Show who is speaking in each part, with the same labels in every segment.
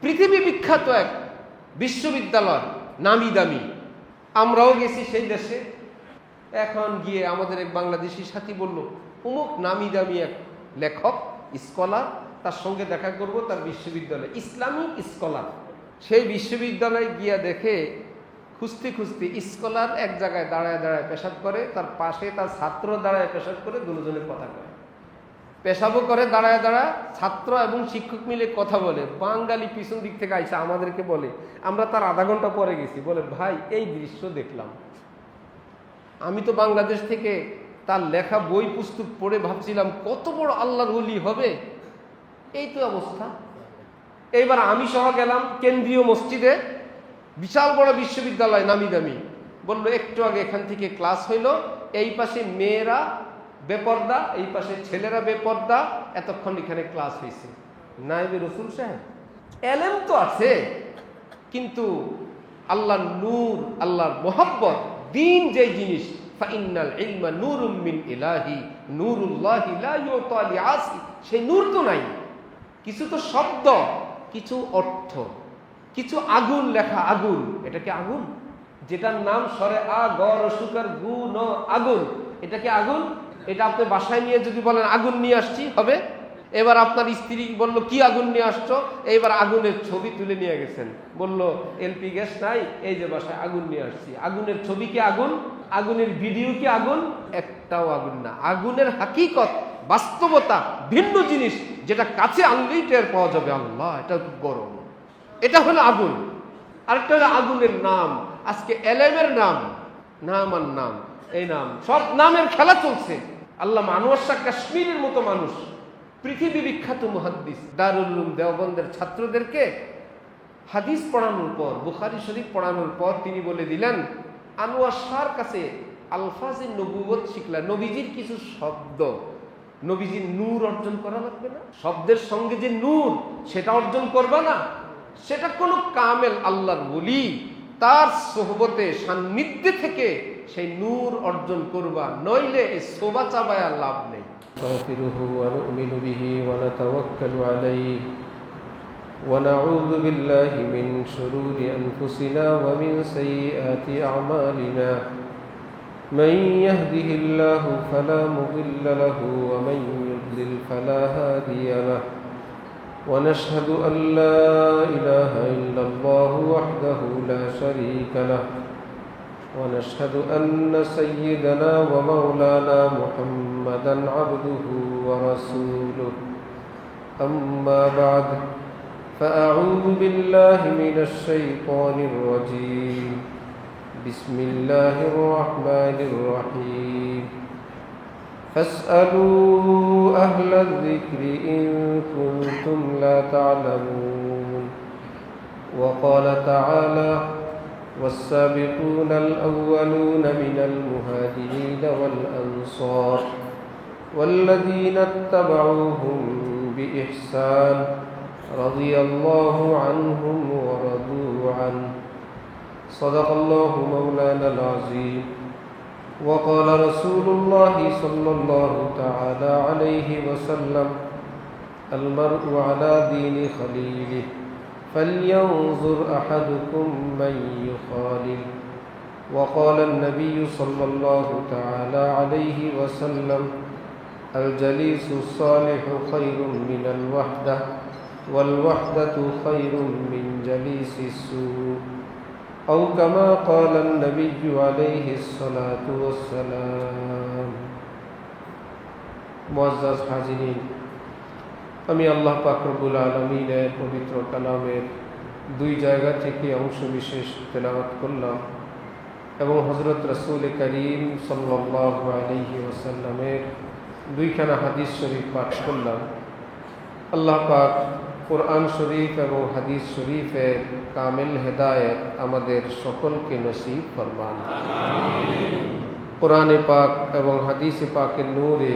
Speaker 1: পৃথিবী বিখ্যাত এক বিশ্ববিদ্যালয়, নামি দামি। আমরাও গেছি সেই দেশে। এখন গিয়ে আমাদের এক বাংলাদেশি সাথী বলল, অমুক নামি দামি এক লেখক, স্কলার, তার সঙ্গে দেখা করব তার বিশ্ববিদ্যালয়, ইসলামিক স্কলার। সেই বিশ্ববিদ্যালয়ে গিয়া দেখে খুঁজতে খুঁজতে স্কলার এক জায়গায় দাঁড়ায় দাঁড়ায় পেশাব করে, তার পাশে তার ছাত্র দাঁড়ায় পেশাব করে, দুজনের কথা কয়। পেশাবও করে দাঁড়ায় দাঁড়ায়, ছাত্র এবং শিক্ষক মিলে কথা বলে। বাঙালি পিছন দিক থেকে আইসা আমাদেরকে বলে, আমরা তার আধা ঘন্টা পরে গেছি, বলে ভাই এই দৃশ্য দেখলাম। আমি তো বাংলাদেশ থেকে তার লেখা বই পুস্তক পড়ে ভাবছিলাম কত বড় আল্লাহর ওলি হবে, এই তো অবস্থা। এইবার আমি সহ গেলাম কেন্দ্রীয় মসজিদে, বিশাল বড় বিশ্ববিদ্যালয়, নামি দামি। বললো একটু আগে এখান থেকে ক্লাস হইল, এই পাশে মেয়েরা বেপর্দা, এই পাশে ছেলেরা বেপর্দা, এতক্ষণ এখানে ক্লাস হয়েছে। নায়েবে রসুল সাহেব, এলেম তো আছে, কিন্তু আল্লাহর নূর, আল্লাহর মোহাব্বত, দিন যে জিনিস, ফাইন্নাল ইলমা নূরুম মিন ইলাহি নূরুল্লাহি লা ইউতা লিআসি, সেই নূর তো নাই। কিছু তো শব্দ, কিছু অর্থ, কিছু আগুন লেখা, আগুন, এটা কি আগুন? যেটার নাম সরে আ গ রসুকার গু ন, আগুন, এটা কি আগুন? এটা আপনি বাসায় নিয়ে যদি বলেন আগুন নিয়ে আসছি, হবে? এবার আপনার স্ত্রী বলল কি আগুন নিয়ে আসছো, এইবার আগুনের ছবি তুলে নিয়ে গেছেন, বলল এলপি গ্যাস নাই, এই যে বাসায় আগুন নিয়ে আসছি। আগুনের ছবি কি আগুন? আগুনের ভিডিও কি আগুন? একটাও আগুন না। আগুনের হাকিকত, বাস্তবতা ভিন্ন জিনিস, যেটা কাছে আনলেই টের পাওয়া যাবে, আল্লাহ এটা খুব গরম, এটা হলো আগুন। আরেকটা হলো আগুনের নাম। আজকে এলেমের নাম, নাম আর নাম, এই নাম, সব নামের খেলা চলছে। আল্লাহ আনোয়ার শাহ কাশ্মীরের মতো মানুষ, পৃথিবী বিখ্যাত মুহাদ্দিস, দারুল উলুম দেওবন্দের ছাত্রদেরকে হাদিস পড়ানোর পর, বুখারী শরীফ পড়ানোর পর তিনি বলে দিলেন, আনোয়ার শাহর কাছে আলফাজে নবুয়ত শিখলা, নবীজির কিছু শব্দ, নবীজির নূর অর্জন করা লাগবে না? শব্দের সঙ্গে যে নূর, সেটা অর্জন করবা না? সেটা কোনো কামেল আল্লাহর ওলি, তার সোহবতে সান্নিধ্যে থেকে সেই নূর অর্জন করবা, নইলে এই সোবা চাবায়া লাভ নেই। نستغفره ونؤمن به ونتوكل عليه ونعوذ بالله من شرور أنفسنا ومن سيئات أعمالنا من يهده الله فلا مضل له ومن يضلل فلا هادي له ونشهد أن لا إله إلا الله وحده لا شريك له ونشهد أن سيدنا ومولانا محمدا عبده ورسوله أما بعد فأعوذ بالله من الشيطان الرجيم بسم الله الرحمن الرحيم فاسألوا أهل الذكر إن كنتم لا تعلمون وقال تعالى والسابقون الأولون من المهاجرين والأنصار والذين اتبعوهم بإحسان رضي الله عنهم ورضوا عنه صدق الله مولانا العظيم وقال رسول الله صلى الله تعالى عليه وسلم المرء على دين خليله فلينظر أحدكم من يخالل وقال النبي صلى الله تعالى عليه وسلم الجليس الصالح خير من الوحدة والوحدة خير من جليس السوء أو كما قال النبي عليه الصلاة والسلام معزز حاضرين আমি আল্লাহ পাক রব্বুল আলামিনের পবিত্র কালামের দুই জায়গা থেকে অংশ বিশেষ তেলাওয়াত করলাম এবং হযরত রাসূল করিম সাল্লাল্লাহু আলাইহি ওয়াসাল্লামের দুইখানা হাদিস শরীফ পাঠ করলাম। আল্লাহ পাক কোরআন শরীফ এবং হাদিস শরীফের কামিল হেদায়েত আমাদের সকলকে নসিব ফরমান। কোরআনে পাক এবং হাদিসে পাকের নূরে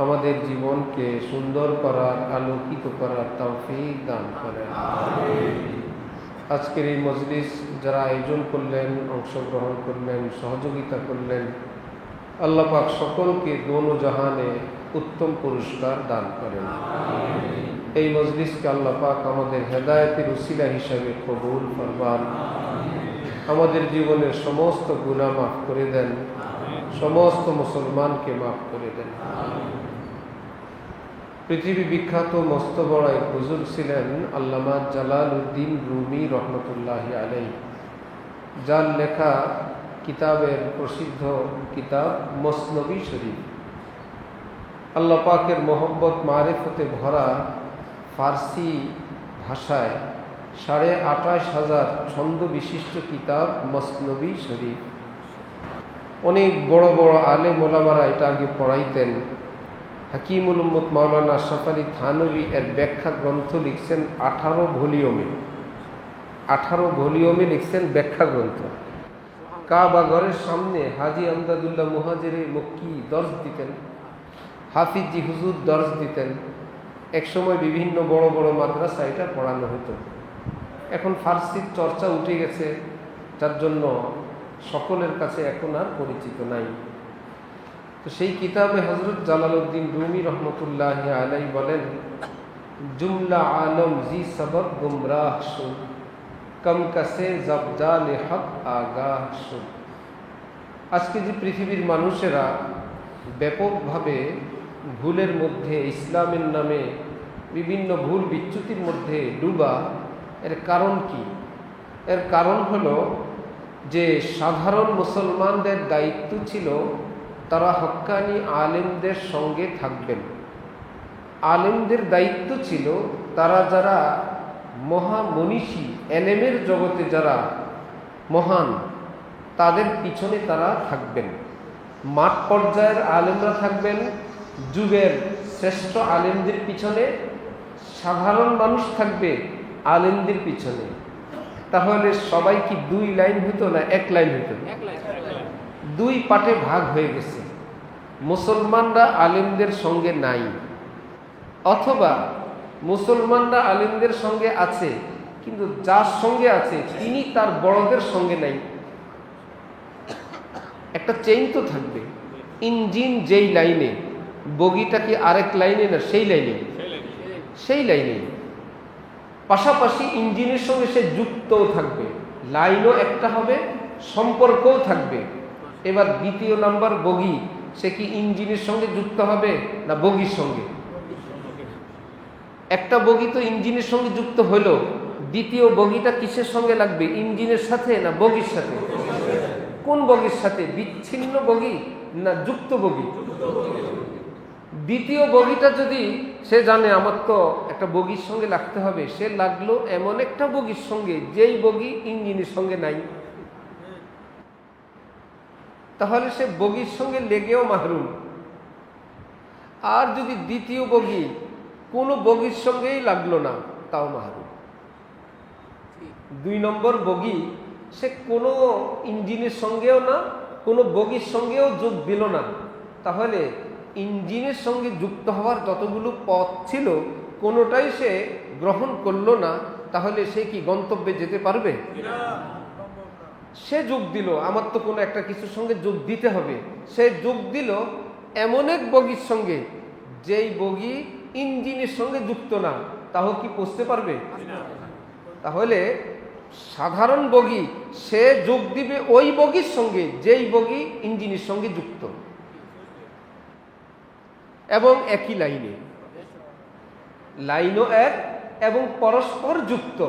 Speaker 1: আমাদের জীবনকে সুন্দর করার, আলোকিত করার তৌফিক দান করেন। আজকের এই মজলিস যারা আয়োজন করলেন, অংশগ্রহণ করলেন, সহযোগিতা করলেন, আল্লাহ পাক সকলকে দোনো জাহানে উত্তম পুরস্কার দান করেন। এই মজলিসকে আল্লাহ পাক আমাদের হেদায়েতের উসিলা হিসাবে কবুল ফরমান। আমাদের জীবনের সমস্ত গুনাহ মাফ করে দেন, সমস্ত মুসলমানকে মাফ করে দেন। পৃথিবী বিখ্যাত মস্ত বড় এক হুজুর ছিলেন আল্লামা জালালউদ্দিন রুমি রহমতুল্লাহি আলাইহি, যার লেখা কিতাবের প্রসিদ্ধ কিতাব মসনবী শরীফ। আল্লাহ পাকের মোহব্বত মারিফতে ভরা ফার্সি ভাষায় 28,500 ছন্দ বিশিষ্ট কিতাব মসনবী শরীফ। অনেক বড় বড় আলেম ওলামারা এটা আগে পড়াইতেন। হাকিমুল উম্মত মাওলানা আশরাফ আলী থানভী এর ব্যাখ্যা গ্রন্থ লিখছেন 18 ভলিউমে। 18 ভলিউমে লিখছেন ব্যাখ্যা গ্রন্থ। কাবা ঘরের সামনে হাজি আমদাদুল্লাহ মুহাজিরে মক্কি দর্শ দিতেন, হাফিজি হুজুর দর্শ দিতেন। একসময় বিভিন্ন বড় বড় মাদ্রাসা এটা পড়ানো হতো। এখন ফার্সির চর্চা উঠে গেছে, যার জন্য সকলের কাছে এখন আর পরিচিত নাই। তো সেই কিতাবে হযরত জালালউদ্দিন রুমি রহমতুল্লাহি আলাইহি বলেন, জুমলা আলম জি সবব গুমরাহ শুদ, কম কাসে জবজাল হক আগাহ শুদ। আজকে যে পৃথিবীর মানুষেরা ব্যাপকভাবে ভুলের মধ্যে, ইসলামের নামে বিভিন্ন ভুল বিচ্যুতির মধ্যে ডুবা, এর কারণ কি? এর কারণ হলো যে সাধারণ মুসলমানদের দায়িত্ব ছিল তারা হক্কানি আলেমদের সঙ্গে থাকবেন। আলেমদের দায়িত্ব ছিল তারা যারা মহামনীষী, এলেমের জগতে যারা মহান, তাদের পিছনে তারা থাকবেন। মাঠ পর্যায়ের আলেমরা থাকবেন যুগের শ্রেষ্ঠ আলেমদের পিছনে, সাধারণ মানুষ থাকবে আলেমদের পিছনে। তাহলে সবাই কি 2 লাইন হইতো না 1 লাইন হইতো? 2 পার্টে ভাগ হয়ে গেছে। মুসলমানরা আলেমদের সঙ্গে নাই, অথবা মুসলমানরা আলেমদের সঙ্গে আছে কিন্তু যার সঙ্গে আছে তিনি তার বড়দের সঙ্গে নাই। একটা চেইন তো থাকবে। ইঞ্জিন যেই লাইনে, বগিটা কি আরেক লাইনে না সেই লাইনে? সেই লাইনে। পাশাপাশি ইঞ্জিনের সঙ্গে সে যুক্তও থাকবে, লাইনও একটা হবে, সম্পর্কও থাকবে। এবার দ্বিতীয় নাম্বার বগি, সে কি ইঞ্জিনের সঙ্গে যুক্ত হবে না বগির সঙ্গে? একটা বগি তো ইঞ্জিনের সঙ্গে যুক্ত হলো, দ্বিতীয় বগিটা কিসের সঙ্গে লাগবে? ইঞ্জিনের সাথে না বগির সাথে? কোন বগির সাথে? বিচ্ছিন্ন বগি না যুক্ত বগি? দ্বিতীয় বগিটা যদি সে জানে আমার তো একটা বগির সঙ্গে লাগতে হবে, সে লাগলো এমন একটা বগির সঙ্গে যেই বগি ইঞ্জিনের সঙ্গে নাই। তাহলে সে বগির সঙ্গে লেগেও মাহরুম। আর যদি দ্বিতীয় বগি কোনো বগির সঙ্গেই লাগলো না, তাও মাহরুম। 2 নম্বর বগি সে কোনো ইঞ্জিনের সঙ্গেও না, কোনো বগির সঙ্গেও যোগ দিল না, তাহলে ইঞ্জিনের সঙ্গে যুক্ত হওয়ার যতগুলো পথ ছিল কোনোটাই সে গ্রহণ করলো না, তাহলে সে কি গন্তব্যে যেতে পারবে? সে যোগ দিল, আমার তো কোনো একটা কিছুর সঙ্গে যোগ দিতে হবে, সে যোগ দিল এমন এক বগির সঙ্গে যেই বগি ইঞ্জিনের সঙ্গে যুক্ত না, তাও কি পৌঁছতে পারবে? তাহলে সাধারণ বগি সে যোগ দিবে ওই বগির সঙ্গে যেই বগি ইঞ্জিনের সঙ্গে যুক্ত এবং একই লাইনে, লাইনও এক এবং পরস্পর যুক্ত।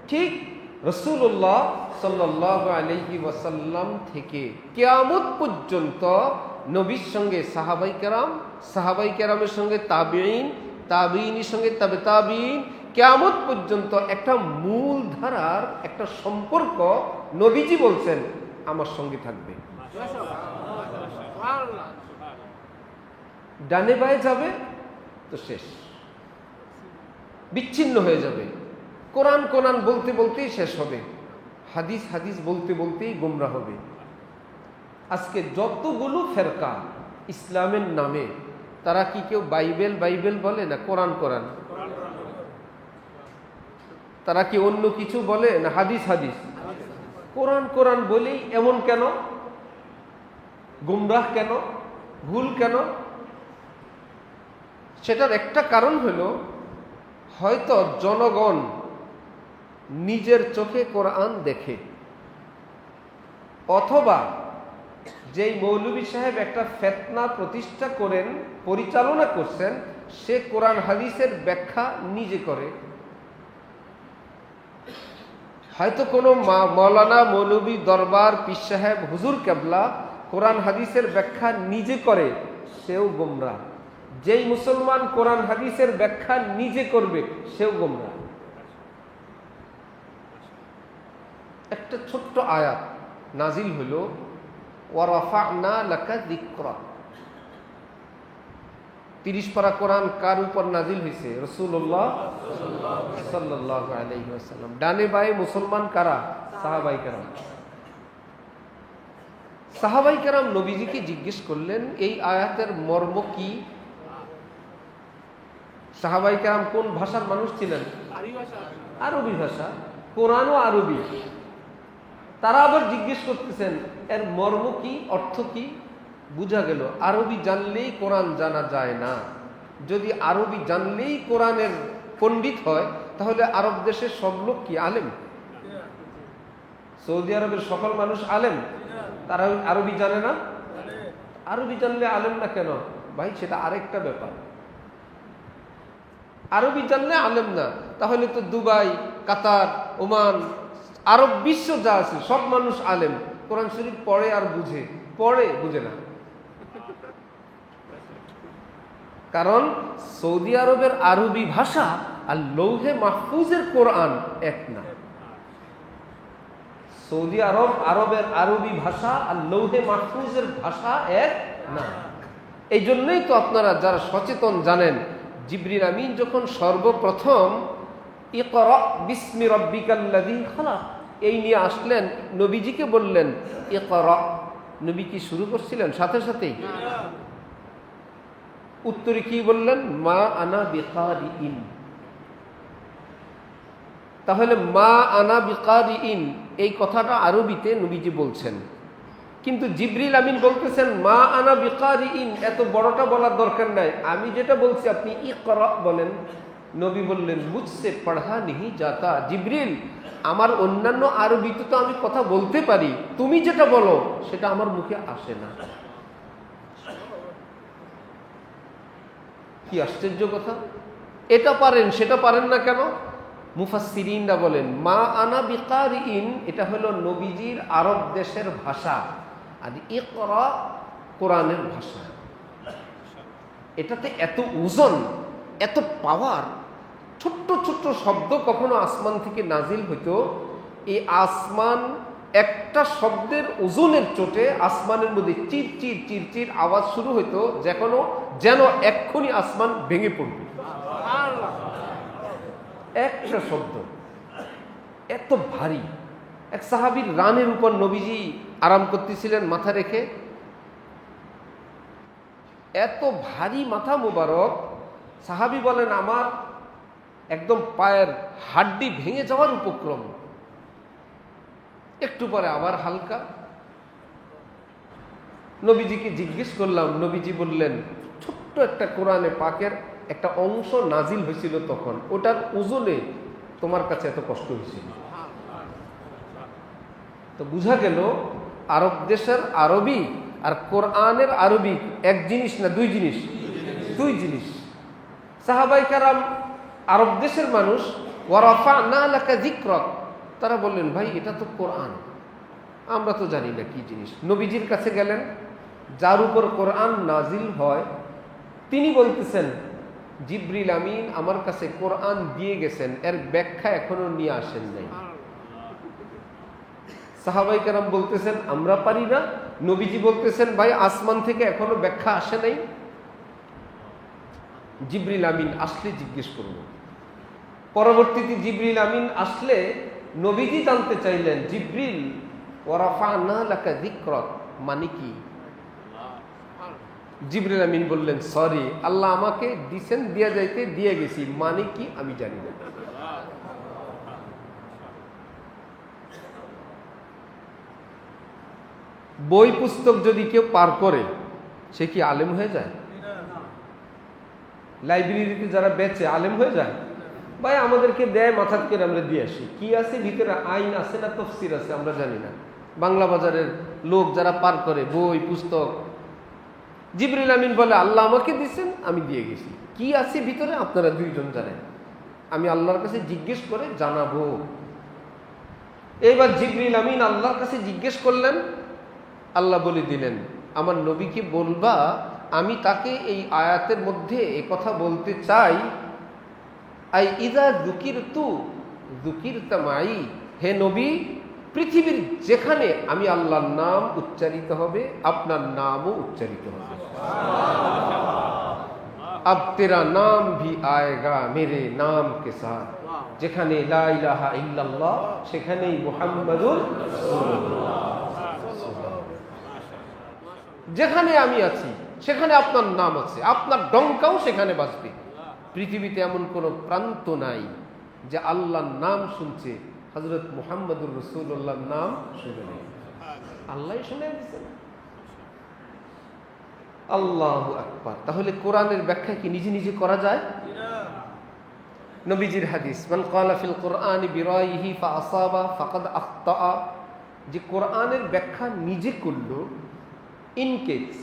Speaker 1: ঠিক রাসূলুল্লাহ সাল্লাল্লাহু আলাইহি ওয়াসাল্লাম থেকে কিয়ামত পর্যন্ত নবীর সঙ্গে সাহাবাই কেরাম, সাহাবাই কেরামের সঙ্গে তাবিঈন, তাবিঈনের সঙ্গে তাবে তাবিঈন, কিয়ামত পর্যন্ত একটা মূল ধারার একটা সম্পর্ক নবীজি বলছেন আমার সঙ্গে থাকবে। ডানে বায়ে যাবে তো শেষ, বিচ্ছিন্ন হয়ে যাবে। কোরআন কোরআন বলতে বলতেই শেষ হবে, হাদিস হাদিস বলতে বলতেই গোমরা হবে। আজকে যতগুলো ফেরকা ইসলামের নামে, তারা কি কেউ বাইবেল বাইবেল বলে না কোরআন কোরআন? তারা কি অন্য কিছু বলে না হাদিস হাদিস? কোরআন কোরআন বলেই এমন কেন? গুমরাহ কেন? ভুল কেন? সেটার একটা কারণ হলো হয়তো জনগণ নিজের চোখে কোরআন দেখে, অথবা যেই মৌলভী সাহেব একটা ফিতনা প্রতিষ্ঠা করেন, পরিচালনা করছেন, সে কোরআন হাদিসের ব্যাখ্যা নিজে করে। হয়তো কোনো মৌলানা, মৌলভী, দরবার, পীর সাহেব, হুজুর কেবলা কোরআন হাদিসের ব্যাখ্যা নিজে করে, সেও গোমরাহ। যেই মুসলমান কোরআন হাদিসের ব্যাখ্যা নিজে করবে, সেও গোমরাহ। একটা ছোট্ট আয়াত নাজিল হইল, ওয়ারাফা'না লাকা যিকরাক। 30 পারা কোরআন কার উপর নাজিল হয়েছে? রাসূলুল্লাহ সাল্লাল্লাহু আলাইহি ওয়াসাল্লাম। ডানে বায়ে মুসলমান কারা? সাহাবাই কেরাম। সাহাবাই কেরাম নবীজিকে জিজ্ঞেস করলেন, এই আয়াতের মর্ম কি? সাহাবাই কেরাম কোন ভাষার মানুষ ছিলেন? আরবি ভাষা, কোরআনও আরবি। তারা আবার জিজ্ঞেস করতেছেন, এর মর্ম কি, অর্থ কি? বুঝা গেল আরবি জানলেই কোরআন জানা যায় না। যদি আরবি জানলেই কোরআনের পণ্ডিত হয়, তাহলে আরব দেশের সব লোক কি আলেম? সৌদি আরবের সকল মানুষ আলেম? তারা আরবি জানে না? আরবি জানলে আলেম না কেন ভাই? সেটা আরেকটা ব্যাপার। আরবি জানলে আলেম না, তাহলে তো দুবাই, কাতার, ওমান, আরব বিশ্ব যা আছে সব মানুষ আলেম। কোরআন শরীফ পড়ে আর বুঝে, পড়ে বুঝে না। কারণ সৌদি আরবের আরবি ভাষা আর লৌহে মাহফুজের কোরআন এক না। সৌদি আরবের আরবি ভাষা আর লৌহে মাহফুজের ভাষা এক না। এই জন্যই তো আপনারা যারা সচেতন জানেন, জিবরিল আমিন যখন সর্বপ্রথম ইকরা বিসমি রাব্বিকাল্লাযী খালাক এই নিয়ে আসলেন, নবীজিকে বললেন ইকরা। নবী কি শুরু করছিলেন সাথে সাথেই? উত্তরে কি বললেন? মা আনা বিকারিইন। তাহলে মা আনা বিকারিইন এই কথাটা আরবিতে নবীজি বলছেন, কিন্তু জিবরিল আমিন বলতেছেন মা আনা বিকারিইন। এত বড়টা বলার দরকার নাই, আমি যেটা বলছি আপনি ইকরা বলেন। নবী বললেন মুঝসে পড়া নেহি যাতা। জিবরিল, আমার অন্যান্য আরবিতে তো আমি কথা বলতে পারি, তুমি যেটা বলো সেটা আমার মুখে আসে না। কি আশ্চর্য কথা! এটা পারেন সেটা পারেন না কেন? মুফাসসিরিনরা বলেন মা আনা বিকারিইন এটা হলো নবীজির আরব দেশের ভাষা, আর ইকরা কোরআনের ভাষা। এটাতে এত ওজন, এত পাওয়ার। ছোট্ট ছোট্ট শব্দ কখনো আসমান থেকে নাজিল হইতো, এই আসমান একটা শব্দের ওজনের চোটে আসমানের মধ্যে চির চির চির চির আওয়াজ শুরু হইতো, যেন এক্ষুনি আসমান ভেঙে পড়বে। একটা শব্দ এত ভারী। এক সাহাবীর রানের উপর নবীজি আরাম করতেছিলেন মাথা রেখে, এত ভারী মাথা মুবারক। সাহাবী বলেন আমার একদম পায়ের হাড্ডি ভেঙে যাওয়ার উপক্রম। একটু পরে আবার হালকা। নবীজিকে জিজ্ঞেস করলাম, নবীজি বললেন ছোট্ট একটা কোরআনে পাকের একটা অংশ নাজিল হয়েছিল তখন, ওটার ওজনে তোমার কাছে এত কষ্ট হয়েছিল। তো বুঝা গেল আরব দেশের আরবি আর কোরআনের আরবি এক জিনিস না, দুই জিনিস। দুই জিনিস। সাহাবায়ে কেরাম আরব দেশের মানুষ, ওয়ারাফা'না লাকা যিকরাক, তারা বললেন ভাই এটা তো কোরআন, আমরা তো জানি না কি জিনিস। নবীজির কাছে গেলেন, যার উপর কোরআন নাজিল হয়, তিনি বলতেছেন জিবরিল আমিন আমার কাছে কোরআন দিয়ে গেছেন, এর ব্যাখ্যা এখনো নিয়ে আসেন নাই। সাহাবায়ে কেরাম বলতেছেন আমরা পারি না। নবীজি বলতেছেন ভাই আসমান থেকে এখনো ব্যাখ্যা আসে নাই, জিবরিল আমিন আসলে জিজ্ঞেস করব। পরবর্তীতে জিবরিল আমিন আসলে নবীজি জানতে চাইলেন জিবরিল ওয়ারাফা'না লাকা যিকরাক মানে কি? জিবরিল আমিন বললেন সরি, আল্লাহ আমাকে দিছেন, দিয়া যাইতে দিয়ে গেছি, মানে কি আমি জানি না। বই পুস্তক যদি কেউ পার করে সে কি আলেম হয়ে যায়? লাইব্রেরিতে যারা বেচে আলেম হয়ে যায়? ভাই আমাদেরকে দেয়, মাথাত করে আমরা দিয়ে আসি। কি আছে ভিতরে, আইন আছে না তফসির আছে আমরা জানি না। বাংলা বাজারের লোক যারা পার করে বই পুস্তক, জিবরিল আমিন বলে আল্লাহ আমাকে দিচ্ছেন, আমি দিয়ে গেছি। কি আছে ভিতরে আপনারা দুইজন জানেন, আমি আল্লাহর কাছে জিজ্ঞেস করে জানাবো। এইবার জিবরিল আমিন আল্লাহর কাছে জিজ্ঞেস করলেন, আল্লাহ বলে দিলেন আমার নবীকে বলবা আমি তাকে এই আয়াতের মধ্যে এ কথা বলতে চাই, আই ইদা যুকিরতু যুকিরতা মাই, হে নবী পৃথিবীর যেখানে আমি আল্লাহর নাম উচ্চারিত হবে আপনার নামও উচ্চারিত হবে। अब तेरा नाम भी आएगा मेरे नाम के साथ, যেখানে লা ইলাহা ইল্লাল্লাহ সেখানেই মুহাম্মাদুর রাসূলুল্লাহ। যেখানে আমি আছি সেখানে আপনার নাম আছে, আপনার ডঙ্কাও সেখানে বাজবে। পৃথিবীতে এমন কোন প্রান্ত নাই যে আল্লাহর নাম শুনছে হযরত মুহাম্মাদুর রাসূলুল্লাহর নাম শুনে নেই। আল্লাহই শুনে দিয়েছেন। আল্লাহু আকবার। তাহলে কোরআনের ব্যাখ্যা কি নিজে নিজে করা যায়? নবীজির হাদিস, মান ক্বালা ফিল কুরআনি বিরাইহি ফাআসাবা ফাকাদ আখতা, যে কোরআনের ব্যাখ্যা নিজে করল, ইন কেস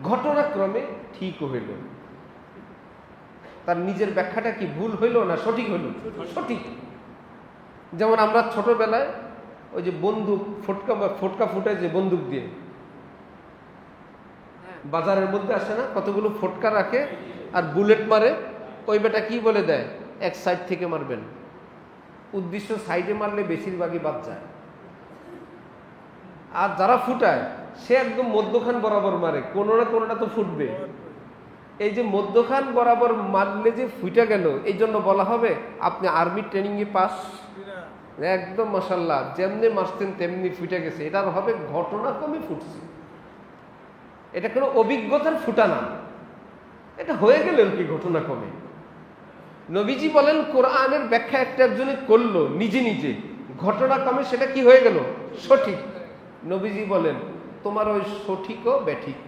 Speaker 1: ঘটনাক্রমে ঠিক হইল, তার নিজের ব্যাখ্যাটা কি ভুল হইল না সঠিক হইল? সঠিক। যেমন আমরা ছোটবেলায় ওই যে বন্দুক ফটকা ফুটায়, যে বন্দুক দিয়ে বাজারের মধ্যে আসে না, কতগুলো ফটকা রাখে আর বুলেট মারে, ওই বেটা কি বলে দেয়, এক সাইড থেকে মারবেন। উদ্দেশ্য সাইডে মারলে বেশিরভাগই বাদ যায়। আর যারা ফুটায় সে একদম মধ্যখান বরাবর মারে, কোনো না কোনোটা তো ফুটবে। এই যে মধ্যখান বরাবর মারলে যে ফুটে গেল, এই জন্য বলা হবে আপনি আর্মি ট্রেনিং এ পাস, একদম মাশাআল্লাহ যেমনি মারছেন তেমনি ফুটে গেছে। এটার হবে ঘটনা কমে ফুটছে, এটা কোনো অভিজ্ঞতার ফুটা না, এটা হয়ে গেল কি ঘটনা কমে। নবীজি বলেন কোরআনের ব্যাখ্যা একটা একজনে করলো নিজে নিজে, ঘটনা কমে, সেটা কি হয়ে গেল? সঠিক। নবীজি বলেন তোমার ওই সঠিকও ব্যাঠিক।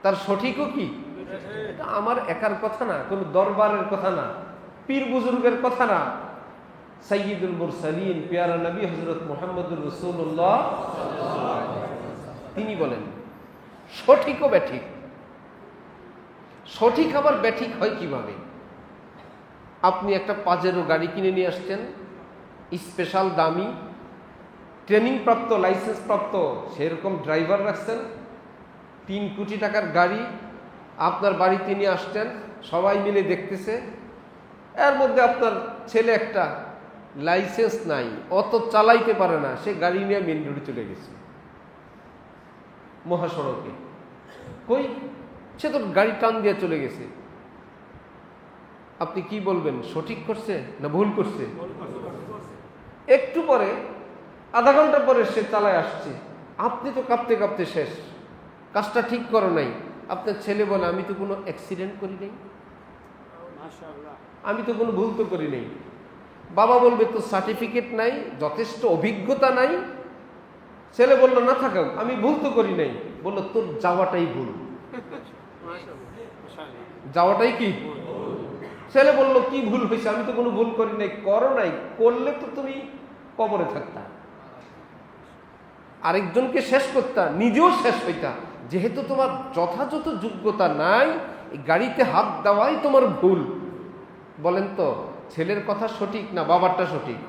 Speaker 1: তার সঠিকও কি? এটা আমার একার কথা না, কোন দরবারের কথা না, পীর বুজুর্গের কথা না, সাইয়্যিদুল মুরসালিন পেয়ারা নবী হযরত মুহাম্মদুর রাসূলুল্লাহ তিনি বলেন সঠিকও ব্যাঠিক। সঠিক আবার ব্যাঠিক হয় কিভাবে? আপনি একটা পাজেরো গাড়ি কিনে নিয়ে আসছেন, স্পেশাল দামি ট্রেনিং প্রাপ্ত লাইসেন্স প্রাপ্ত সেরকম ড্রাইভার রাখছেন, 3 কোটি টাকার গাড়ি আপনার বাড়িতে নিয়ে আসছেন, সবাই মিলে দেখতেছে। এর মধ্যে আপনার ছেলে একটা লাইসেন্স নাই, অত চালাইতে পারে না, সে গাড়ি নিয়ে মেন রোডে চলে গেছে, মহাসড়কে। কই, সে তো গাড়ি টান দিয়ে চলে গেছে। আপনি কি বলবেন, সঠিক করছে না ভুল করছে? একটু পরে, আধা ঘন্টা পরে সে চালায় আসছে, আপনি তো কাঁপতে কাঁপতে শেষ, কাজটা ঠিক করো নাই। আপনার ছেলে বলে আমি তো কোনো অ্যাক্সিডেন্ট করি নাই, আমি তো কোনো ভুল তো করি নাই। বাবা বলবে তো সার্টিফিকেট নাই, যথেষ্ট অভিজ্ঞতা নাই। ছেলে বলল না থাকাও, আমি ভুল তো করি নাই। বললো তোর যাওয়াটাই ভুল, যাওয়াটাই কি? ছেলে বলল কি ভুল হয়েছে? আমি তো কোনো ভুল করি নাই। করো নাই, করলে তো তুমি কবরে থাকতা, আরেকজনকে শেষ করতা, নিজেও শেষ হইতা। যেহেতু তোমার যথাযথ যোগ্যতা নাই, এই গাড়িতে হাত দেওয়াই তোমার ভুল। বলেন তো ছেলের কথা সঠিক না বাবারটা সঠিক?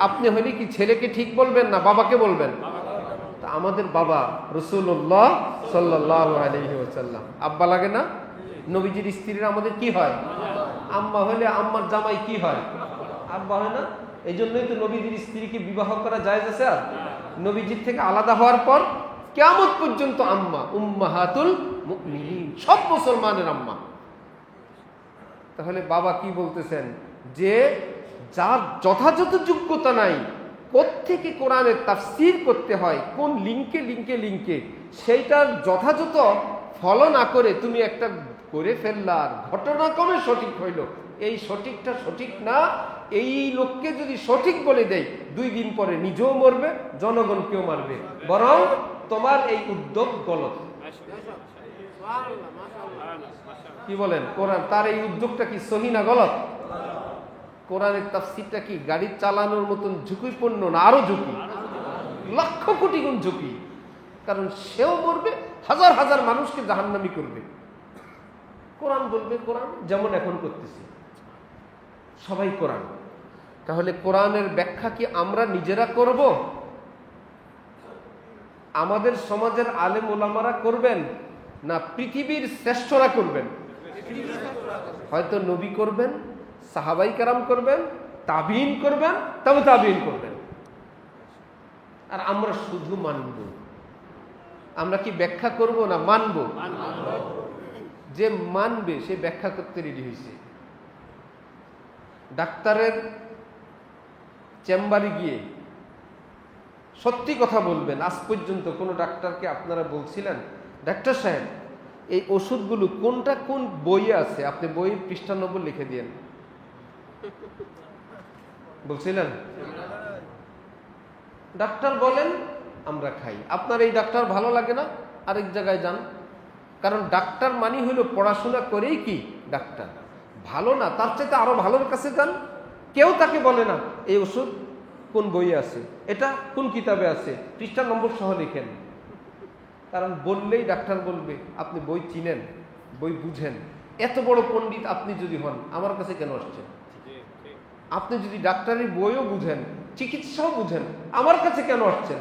Speaker 1: আপনি হলে কি ছেলেকে ঠিক বলবেন না বাবাকে বলবেন? তা আমাদের বাবা রাসূলুল্লাহ সাল্লাল্লাহু আলাইহি ওয়াসাল্লাম আব্বা লাগে না? নবীজির স্ত্রীরা আমাদের কি হয়? আম্মা হলে আম্মার জামাই কি হয়? আব্বা হয় না? এই জন্যই তো নবীজির স্ত্রীকে বিবাহ করা জায়েজ আছে। আর নবীজির থেকে আলাদা হওয়ার পর কিয়ামত পর্যন্ত আম্মা উম্মাহাতুল মুমিনিন, সব মুসলমানের আম্মা। তাহলে বাবা কি বলতেছেন, যে যার যথাযথ যোগ্যতা নাই, কোত্থেকে কোরআনের তাফসীর করতে হয়, কোন লিঙ্কে লিঙ্কে লিঙ্কে, সেইটার যথাযথ ফলো না করে তুমি একটা করে ফেললার, ঘটনাক্রমে সঠিক হইল, এই সঠিকটা সঠিক না। এই লোককে যদি সঠিক বলে দেয়, 2 দিন পরে নিজেও মরবে, জনগণকেও মারবে, বরং তোমার এই উদ্যোগ গলত। কি বলেন? কোরআন তার এই উদ্যোগটা কি সহি না গলত? কোরআনের তাফসীরটা কি গাড়ি চালানোর মতন ঝুঁকিপূর্ণ না আরো ঝুঁকি? লক্ষ কোটি গুণ ঝুঁকি। কারণ সেও মরবে, হাজার হাজার মানুষকে জাহান্নামী করবে। কোরআন বলবে কোরআন, যেমন এখন করতেছি সবাই কোরআন। তাহলে কোরআনের ব্যাখ্যা কি আমরা নিজেরা করব? আমাদের সমাজের আলেম ওলামারা করবেন না পৃথিবীর শ্রেষ্ঠরা করবেন? হয়তো নবী করবেন, সাহাবাই কেরাম করবেন, তাবিঈন করবেন, তাবু তাবিঈন করবেন। আর আমরা শুধু মানব। আমরা কি ব্যাখ্যা করব না মানব? যে মানবে সে ব্যাখ্যা করতে রেডি হয়েছে। ডাক্তারের চেম্বারে গিয়ে সত্যি কথা বলবেন। আজ পর্যন্ত কোনো ডাক্তারকে আপনারা বলছিলেন, ডাক্তার সাহেব এই ওষুধগুলো কোনটা কোন বইয়ে আছে, আপনি বইয়ের পৃষ্ঠা নম্বর লিখে দিয়েন, বলছিলেন? ডাক্তার বলেন আমরা খাই। আপনার এই ডাক্তার ভালো লাগে না, আরেক জায়গায় যান। কারণ ডাক্তার মানি হইল পড়াশোনা করেই কি ডাক্তার। ভালো না, তার চাইতে আরো ভালোর কাছে যান। কেউ তাকে বলে না এই ওষুধ কোন বইয়ে আছে, এটা কোন কিতাবে আছে, পৃষ্ঠা নম্বর সহ লিখেন। কারণ বললেই ডাক্তার বলবে আপনি বই চিনেন, বই বুঝেন। এত বড় পণ্ডিত আপনি যদি হন, আমার কাছে কেন আসছেন? আপনি যদি ডাক্তারের বইও বুঝেন, চিকিৎসাও বুঝেন, আমার কাছে কেন আসছেন?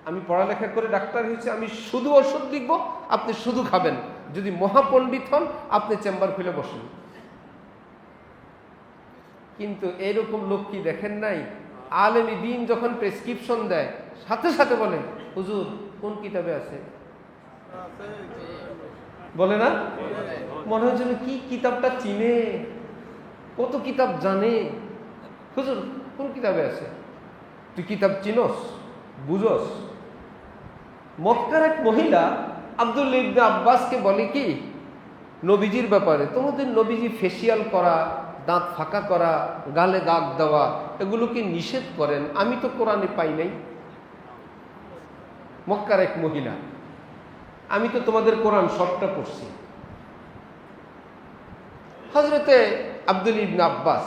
Speaker 1: আমি পড়ালেখা করে ডাক্তার হয়েছে, আমি শুধু ওষুধ লিখবো, আপনি শুধু খাবেন। যদি মহাপণ্ডিত হন, আপনি চেম্বার খুলে বসেন। কিন্তু এরকম লোক কি দেখেন নাই? আলেমী দ্বীন যখন প্রেসক্রিপশন দেয়, সাথে সাথে বলে হুজুর কোন কিতাবে আছে, বলে না? মনে হয় যেন কি কিতাবটা চিনে, কত কিতাব জানে। হুজুর কোন কিতাবে আছে? তুই কিতাব চিনস, বুঝস? মক্কার এক মহিলা আব্দুল্লাহ ইবনে আব্বাসকে বলে কি নবীজির ব্যাপারে, তোমাদের নবীজি ফেসিয়াল করা, দাঁত ফাঁকা করা, গালে দাগ দেওয়া, এগুলো কি নিষেধ করেন? আমি তো কোরআনে পাই নাই। মক্কার এক মহিলা, আমি তো তোমাদের কোরআন সবটা পড়ছি। হযরতে আব্দুল্লাহ ইবনে আব্বাস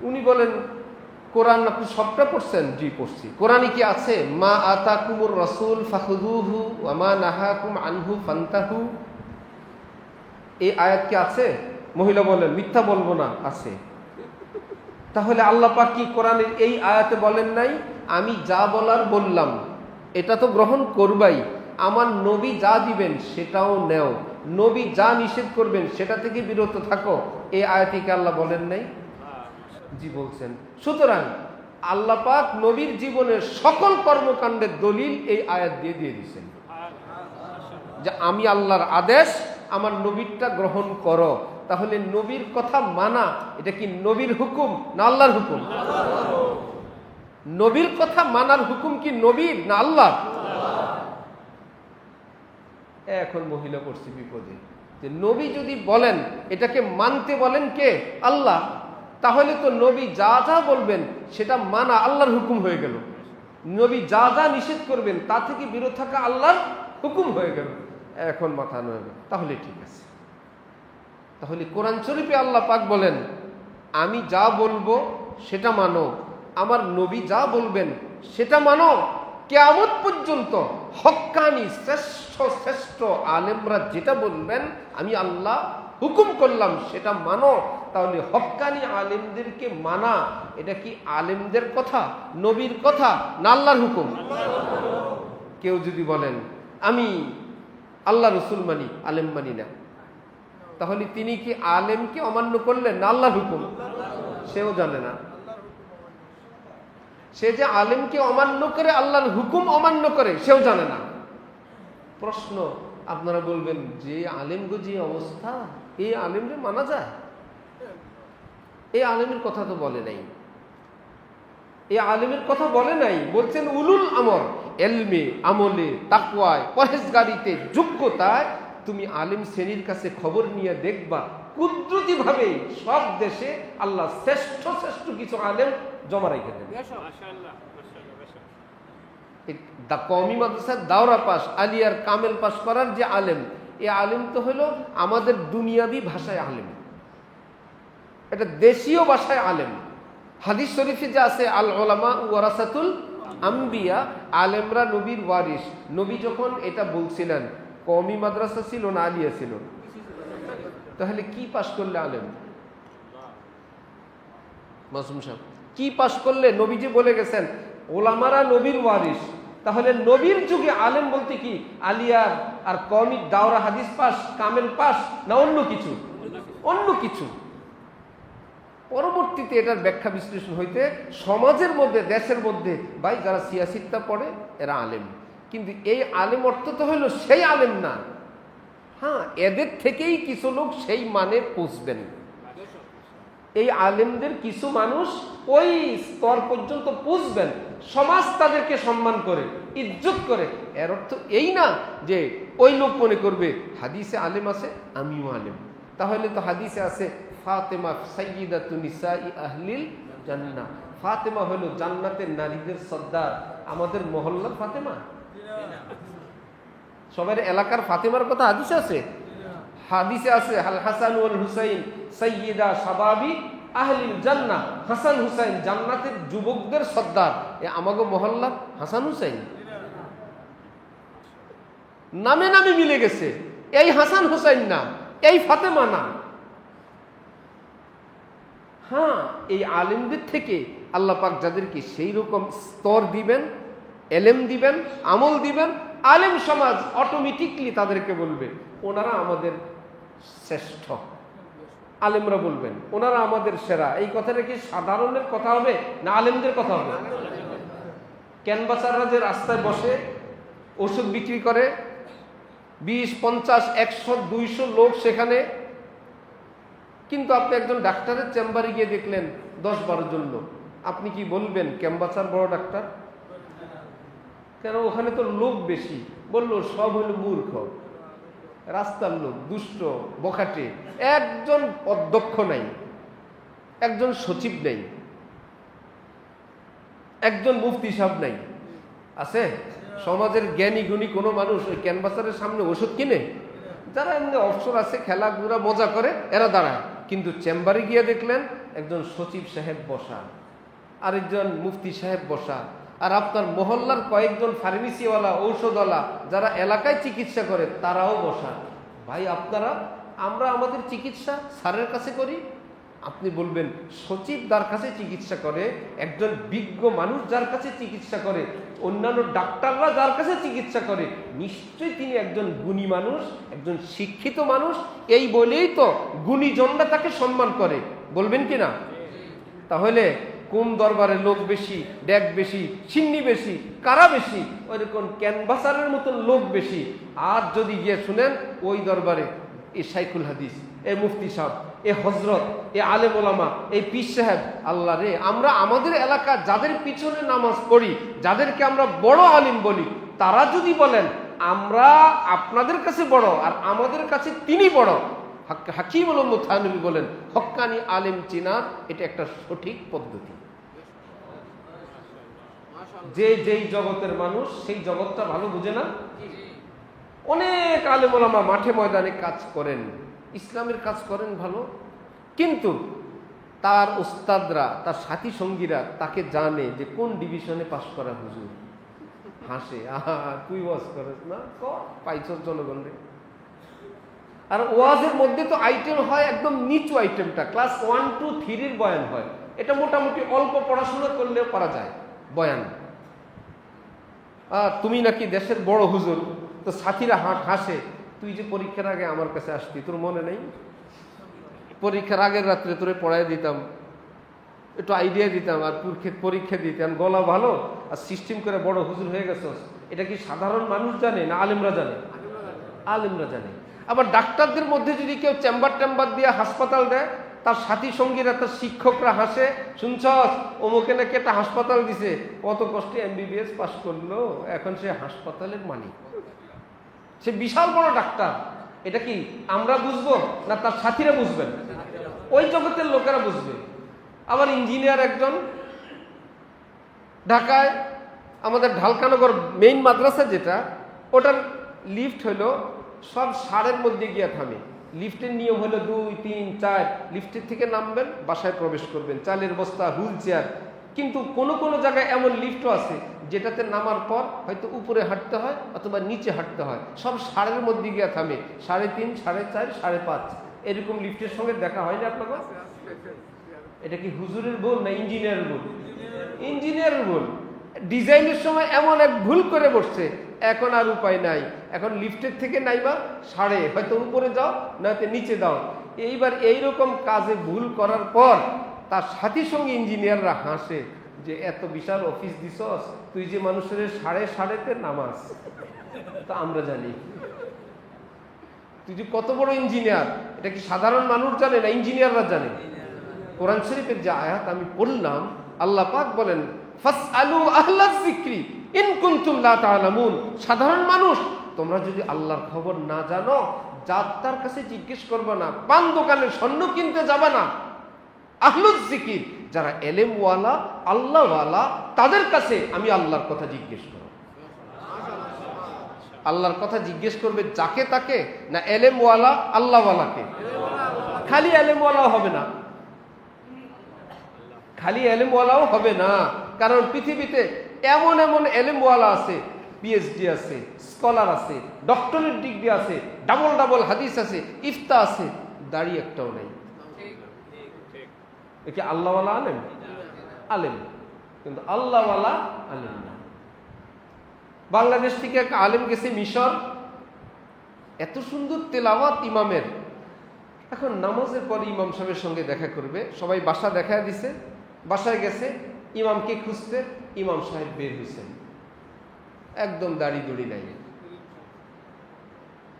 Speaker 1: উনি বলেন কোরআন আপনি সবটা পড়ছেন? জি পড়ছি। কোরআনে কি আছে মা আতাকুমুর রাসূল ফাখুযুহু ওয়া মা নাহাকুম আনহু ফান্তাহু? এই আয়াত কি আছে? মহিলা বলেন মিথ্যা বলবো না, আছে। তাহলে আল্লাহ পাক কি কোরআনের এই আয়াতে বলেন নাই আমি যা বলার বললাম, এটা তো গ্রহণ করবাই, আমার নবী যা দিবেন সেটাও নেও, নবী যা নিষেধ করবেন সেটা থেকে বিরত থাকো? এই আয়াতে কি আল্লাহ বলেন নাই? জি বলছেন। সুতরাং আল্লাহ পাক নবীর জীবনের সকল কর্মকাণ্ডের দলিল এই আয়াত দিয়ে দিয়েছেন যে আমি আল্লাহর আদেশ, আমার নবীরটা গ্রহণ করো। তাহলে নবীর কথা মানা এটা কি নবীর হুকুম না আল্লাহর হুকুম? নবীর কথা মানার হুকুম কি নবীর না আল্লাহ? এখন মহিলা পড়ছে বিপদে যে নবী যদি বলেন এটাকে মানতে বলেন কে? আল্লাহ। তাহলে তো নবী যা যা বলবেন সেটা মানা আল্লাহর হুকুম হয়ে গেল, নবী যা যা নিষেধ করবেন তা থেকে বিরত থাকা আল্লাহর হুকুম হয়ে গেল। এখন মাথা নয়, তাহলে ঠিক আছে। তাহলে কোরআন শরীফে আল্লাহ পাক বলেন আমি যা বলবো সেটা মানো, আমার নবী যা বলবেন সেটা মানো। কিয়ামত পর্যন্ত হক্কানি শ্রেষ্ঠ শ্রেষ্ঠ আলেমরা যেটা বলবেন আমি আল্লাহ হুকুম করলাম সেটা মানো। তাহলে হক্কানি আলেমদেরকে মানা এটা কি আলেমদের কথা, নবীর কথা না আল্লাহর হুকুম? কেউ যদি বলেন আমি আল্লাহ রসুল মানি, আলেম মানি না, তাহলে তিনি কি আলেমকে অমান্য করলেন না আল্লাহর হুকুম? সেও জানে না। সে যে আলেমকে অমান্য করে আল্লাহর হুকুম অমান্য করে সেও জানে না। প্রশ্ন, আপনারা বলবেন যে আলেমগো যে অবস্থা, এই আলেমরে মানা যায়? এই আলেমের কথা তো বলে নাই, এই আলেমের কথা বলে নাই। বলছেন উলুল আমর, এলমে, আমলে, তাকওয়ায়, পরহেজগারিতে, যোগ্যতায় তুমি আলেম শ্রেণীর কাছে খবর নিয়ে দেখবা কুদরতি ভাবে সব দেশে আল্লাহ শ্রেষ্ঠ শ্রেষ্ঠ কিছু আলেম জমা রেখে দেন। কওমি মাদ্রাসার দাওরা পাস, আলিয়ার কামেল পাস করার যে আলেম, এই আলেম তো হলো আমাদের দুনিয়াবি ভাষায় আলেম, এটা দেশীয় ভাষায় আলেম। হাদিস শরীফে যে আছে আল উলামা ওয়ারাসাতুল আম্বিয়া, আলেমরা নবীর ওয়ারিস। নবী যখন এটা বলছিলেন কওমি মাদ্রাসা ছিল না আলিয়া ছিল? তাহলে কি পাশ করলে আলেম? মাসুম সাহেব কি পাশ করলে? নবীজি বলে গেছেন ওলামারা নবীর ওয়ারিস। তাহলে নবীর যুগে আলেম বলতে কি আলিয়ার আর কওমি দাওরা হাদিস পাস, কামেল পাস, না অন্য কিছু? অন্য কিছু। পরবর্তীতে এটার ব্যাখ্যা বিশ্লেষণ হইতে সমাজের মধ্যে, দেশের মধ্যে ভাই যারা সিয়াসিত্তা পড়ে এরা আলেম, কিন্তু এই আলেম অর্থ তো হলো সেই আলেম না। হ্যাঁ, এদের থেকেই কিছু লোক সেই মানে পৌঁছবেন। এই আলেমদের কিছু মানুষ ওই স্তর পর্যন্ত পৌঁছবেন, সমাজ তাদেরকে সম্মান করে, ইজ্জত করে। এর অর্থ এই না যে ওই লোক মনে করবে হাদিসে আলেম আছে আমিও আলেম। তাহলে তো হাদিসে আছে ফাতেমা সাইয়্যিদাতুন নিসাই আহলিল জান্নাহ, ফাতেমা হলো জান্নাতের নারীদের সর্দার। আমাদের মহল্লার ফাতেমা, সবার এলাকার ফাতেমার কথা হাদিসে আছে? হাদিসে আছে আল হাসান ওয়াল হুসাইন সাইয়্যিদা শাবাবি আহলিল জান্নাহ, হাসান হুসাইন জান্নাতের যুবকদের সর্দার। এ আমাগো মহল্লার হাসান হুসাইন নামে নামে মিলে গেছে, এই হাসান হুসাইন না, এই ফাতেমা না। হ্যাঁ, এই আলেমদের থেকে আল্লাহ পাক যাদেরকে সেই রকম স্তর দিবেন, এলেম দিবেন, আমল দিবেন, আলেম সমাজ অটোমেটিকলি তাদেরকে বলবে ওনারা আমাদের শ্রেষ্ঠ। আলেমরা বলবেন ওনারা আমাদের সেরা। এই কথাটা কি সাধারণের কথা হবে না আলেমদের কথা হবে? ক্যানভাসাররা যে রাস্তায় বসে ওষুধ বিক্রি করে, 20, 50, 100, 200 লোক সেখানে, কিন্তু আপনি একজন ডাক্তারের চেম্বারে গিয়ে দেখলেন 10-12 জন লোক, আপনি কি বলবেন ক্যানভাসার বড় ডাক্তার? কেন? ওখানে তো লোক বেশি। বললো সব হলো মূর্খ, রাস্তার লোক, দুষ্ট, বখাটে। একজন অধ্যক্ষ নাই, একজন সচিব নেই, একজন মুফতি সাহেব নাই। আছে সমাজের জ্ঞানী গুণী কোনো মানুষ ওই ক্যানভাসারের সামনে ওষুধ কিনে? যারা এমনি অবসর আছে, খেলাধুলা মজা করে, এরা দাঁড়ায়। কিন্তু চেম্বারে গিয়ে দেখলেন একজন সচিব সাহেব বসা, আরেকজন মুফতি সাহেব বসা, আর আপনার মহল্লার কয়েকজন ফার্মেসিওয়ালা, ঔষধওয়ালা যারা এলাকায় চিকিৎসা করে তারাও বসা। ভাই আপনারা, আমরা আমাদের চিকিৎসা স্যারের কাছে করি। আপনি বলবেন সচিব যার কাছে চিকিৎসা করে, একজন বিজ্ঞ মানুষ যার কাছে চিকিৎসা করে, অন্যান্য ডাক্তাররা যার কাছে চিকিৎসা করে, নিশ্চয়ই তিনি একজন গুণী মানুষ, একজন শিক্ষিত মানুষ। এই বলেই তো গুণীজনরা তাকে সম্মান করে, বলবেন কি না? তাহলে কোন দরবারে লোক বেশি, ডেক বেশি, সিন্নি বেশি, কারা বেশি? ওইরকম ক্যানভাসারের মতন লোক বেশি। আর যদি গিয়ে শুনেন ওই দরবারে এই শাইখুল হাদিস, এই মুফতি সাহেব, এ হজরত, এ আলেম ওলামা, এই পীর সাহেব, আল্লাহ রে, আমরা আমাদের এলাকা যাদের পিছনে নামাজ পড়ি, যাদেরকে আমরা বড় আলিম বলি, তারা যদি বলেন আমরা আপনাদের কাছে বড় আর আমাদের কাছে তিনি বড়, হাকিমুল উম্মত থানভী বলেন হক্কানি আলেম চিনার এটা একটা সঠিক পদ্ধতি। যে যেই জগতের মানুষ সেই জগৎটা ভালো বুঝে না। অনেক আলেম ওলামা মাঠে ময়দানে কাজ করেন, ইসলামের কাজ করেন ভালো, কিন্তু তার উস্তাদরা, তার সাথী সঙ্গীরা তাকে জানে যে কোন ডিভিশনে পাশ করা হুজুর। হাসে, আহা তুই ওয়াজ করিস না, পাইছস জনগণ রে। আর ওয়াজের মধ্যে তো আইটেম হয় একদম নিচু আইটেমটা, ক্লাস 1, 2, 3 বয়ান হয়। এটা মোটামুটি অল্প পড়াশোনা করলেও করা যায় বয়ান। তুমি নাকি দেশের বড় হুজুর, তো সাথীরা হাসে, তুই যে পরীক্ষার আগে আমার কাছে আসতি, তোর মনে নেই? পরীক্ষার আগের রাত্রে তোরে পড়াই দিতাম, একটু আইডিয়া দিতাম, আর পরীক্ষা দিতাম, গলা ভালো, আর সিস্টেম করে বড় হুজুর হয়ে গেছস। এটা কি সাধারণ মানুষ জানে না আলেমরা জানে? আলেমরা জানে। আবার ডাক্তারদের মধ্যে যদি কেউ চেম্বার দিয়ে হাসপাতাল দেয়, তার সাথী সঙ্গীরা, তার শিক্ষকরা হাসে, শুনছস অমুকে নাকি একটা হাসপাতাল দিছে, কত কষ্টে MBBS পাস করলো, এখন সে হাসপাতালের মালিক, সে বিশাল বড় ডাক্তার। এটা কি আমরা বুঝবো না তার সাথীরা বুঝবেন? ওই জগতের লোকেরা বুঝবে। আবার ইঞ্জিনিয়ার একজন, ঢাকায় আমাদের ঢালকানগর মেইন মাদ্রাসা যেটা, ওটার লিফট হলো সব সারের মধ্যে গিয়ে থামে। লিফটের নিয়ম হলো 2, 3, 4, লিফটের থেকে নামবেন, বাসায় প্রবেশ করবেন, চালের বস্তা, হুইল চেয়ার। কিন্তু কোনো কোনো জায়গায় এমন লিফটও আছে যেটাতে নামার পর হয়তো উপরে হাঁটতে হয় অথবা নিচে হাঁটতে হয়, সব সারের মধ্যে গিয়ে থামে। 3.5, 4.5, 5.5 এরকম লিফটের সঙ্গে দেখা হয় না আপনার? এটা কি হুজুরের ভুল না ইঞ্জিনিয়ারের ভুল? ইঞ্জিনিয়ারের ভুল। ডিজাইনের সময় এমন এক ভুল করে বসছে, এখন আর উপায় নাই। এখন লিফটের থেকে নাইবা সাড়ে, হয়তো উপরে যাও নয়তো নিচে দাও। এইবার এইরকম কাজে ভুল করার পর তার সাথী সঙ্গে ইঞ্জিনিয়াররা হাসে যে এত বিশাল অফিস দিছস, তুই যে মানুষের সাড়েতে নামাজ। তা আমরা জানি তুই যে কত বড় ইঞ্জিনিয়ার, এটা কি সাধারণ মানুষ জানে না ইঞ্জিনিয়াররা জানে? কোরআন শরীফের যে আয়াত আমি পড়লাম, আল্লাহ পাক বলেন ফাসআলু আহলায যিকরি ইন কুনতুম লা তা'লামুন। সাধারণ মানুষ তোমরা যদি আল্লাহর খবর না জানো, যার কাছে জিজ্ঞেস করবে না, পান দোকানে স্বর্ণ কিনতে যাবে না। আহলুয যিকির যারা এলেমওয়ালা, আল্লাহওয়ালা, তাদের কাছে আমি আল্লাহর কথা জিজ্ঞেস করব। আল্লাহর কথা জিজ্ঞেস করবে যাকে তাকে, না এলেমওয়ালা আল্লাহওয়ালাকে? খালি এলেমওয়ালাও হবে না, খালি এলেমওয়ালাও হবে না। কারণ পৃথিবীতে এমন এমন এলেমওয়ালা আছে, পিএইচডি আছে, স্কলার আছে, ডক্টরেট ডিগ্রি আছে, ডাবল ডাবল হাদিস আছে, ইফতা আছে, দাড়ি একটাও নেই। একে আল্লাহওয়ালা আলেম? আলেম, কিন্তু আল্লাহওয়ালা আলেম না। বাংলাদেশ থেকে এক আলেম গেছে মিশর, এত সুন্দর তেলাওয়াত ইমামের। এখন নামাজের পরে ইমাম সাহেবের সঙ্গে দেখা করবে, সবাই বাসা দেখা দিছে, বাসায় গেছে ইমামকে খুঁজতে, ইমাম সাহেব বের হয়েছেন, একদম দাড়ি দুড়ি নাই।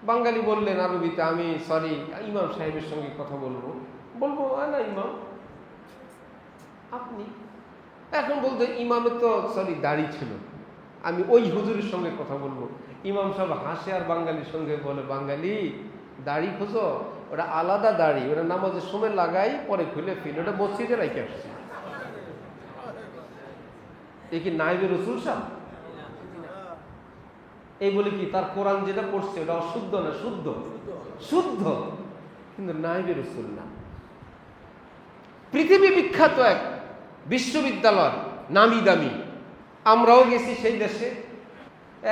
Speaker 1: বাঙালি বললেন আরবিতে, আমি সরি ইমাম সাহেবের সঙ্গে কথা বলবো। না ইমাম আপনি। এখন বলতে ইমামের তো সরি দাড়ি ছিল, আমি ওই হুজুরের সঙ্গে কথা বলবো। ইমাম সাহেব হাসে আর বাঙালির সঙ্গে বলে, বাঙালি দাড়ি খোঁজো, ওটা আলাদা দাড়ি, ওটা নামাজের সময় লাগাই পরে খুলে ফেল, ওটা মসজিদে রাখে আসছে। এই কি নায়েবে রসুল সাহেব? এই বলে কি তার কোরআন যেটা পড়ছে ওটা অশুদ্ধ না? শুদ্ধ, শুদ্ধ, কিন্তু নায়েবে রসুল না। পৃথিবী বিখ্যাত এক বিশ্ববিদ্যালয়, নামি দামি, আমরাও গেছি সেই দেশে।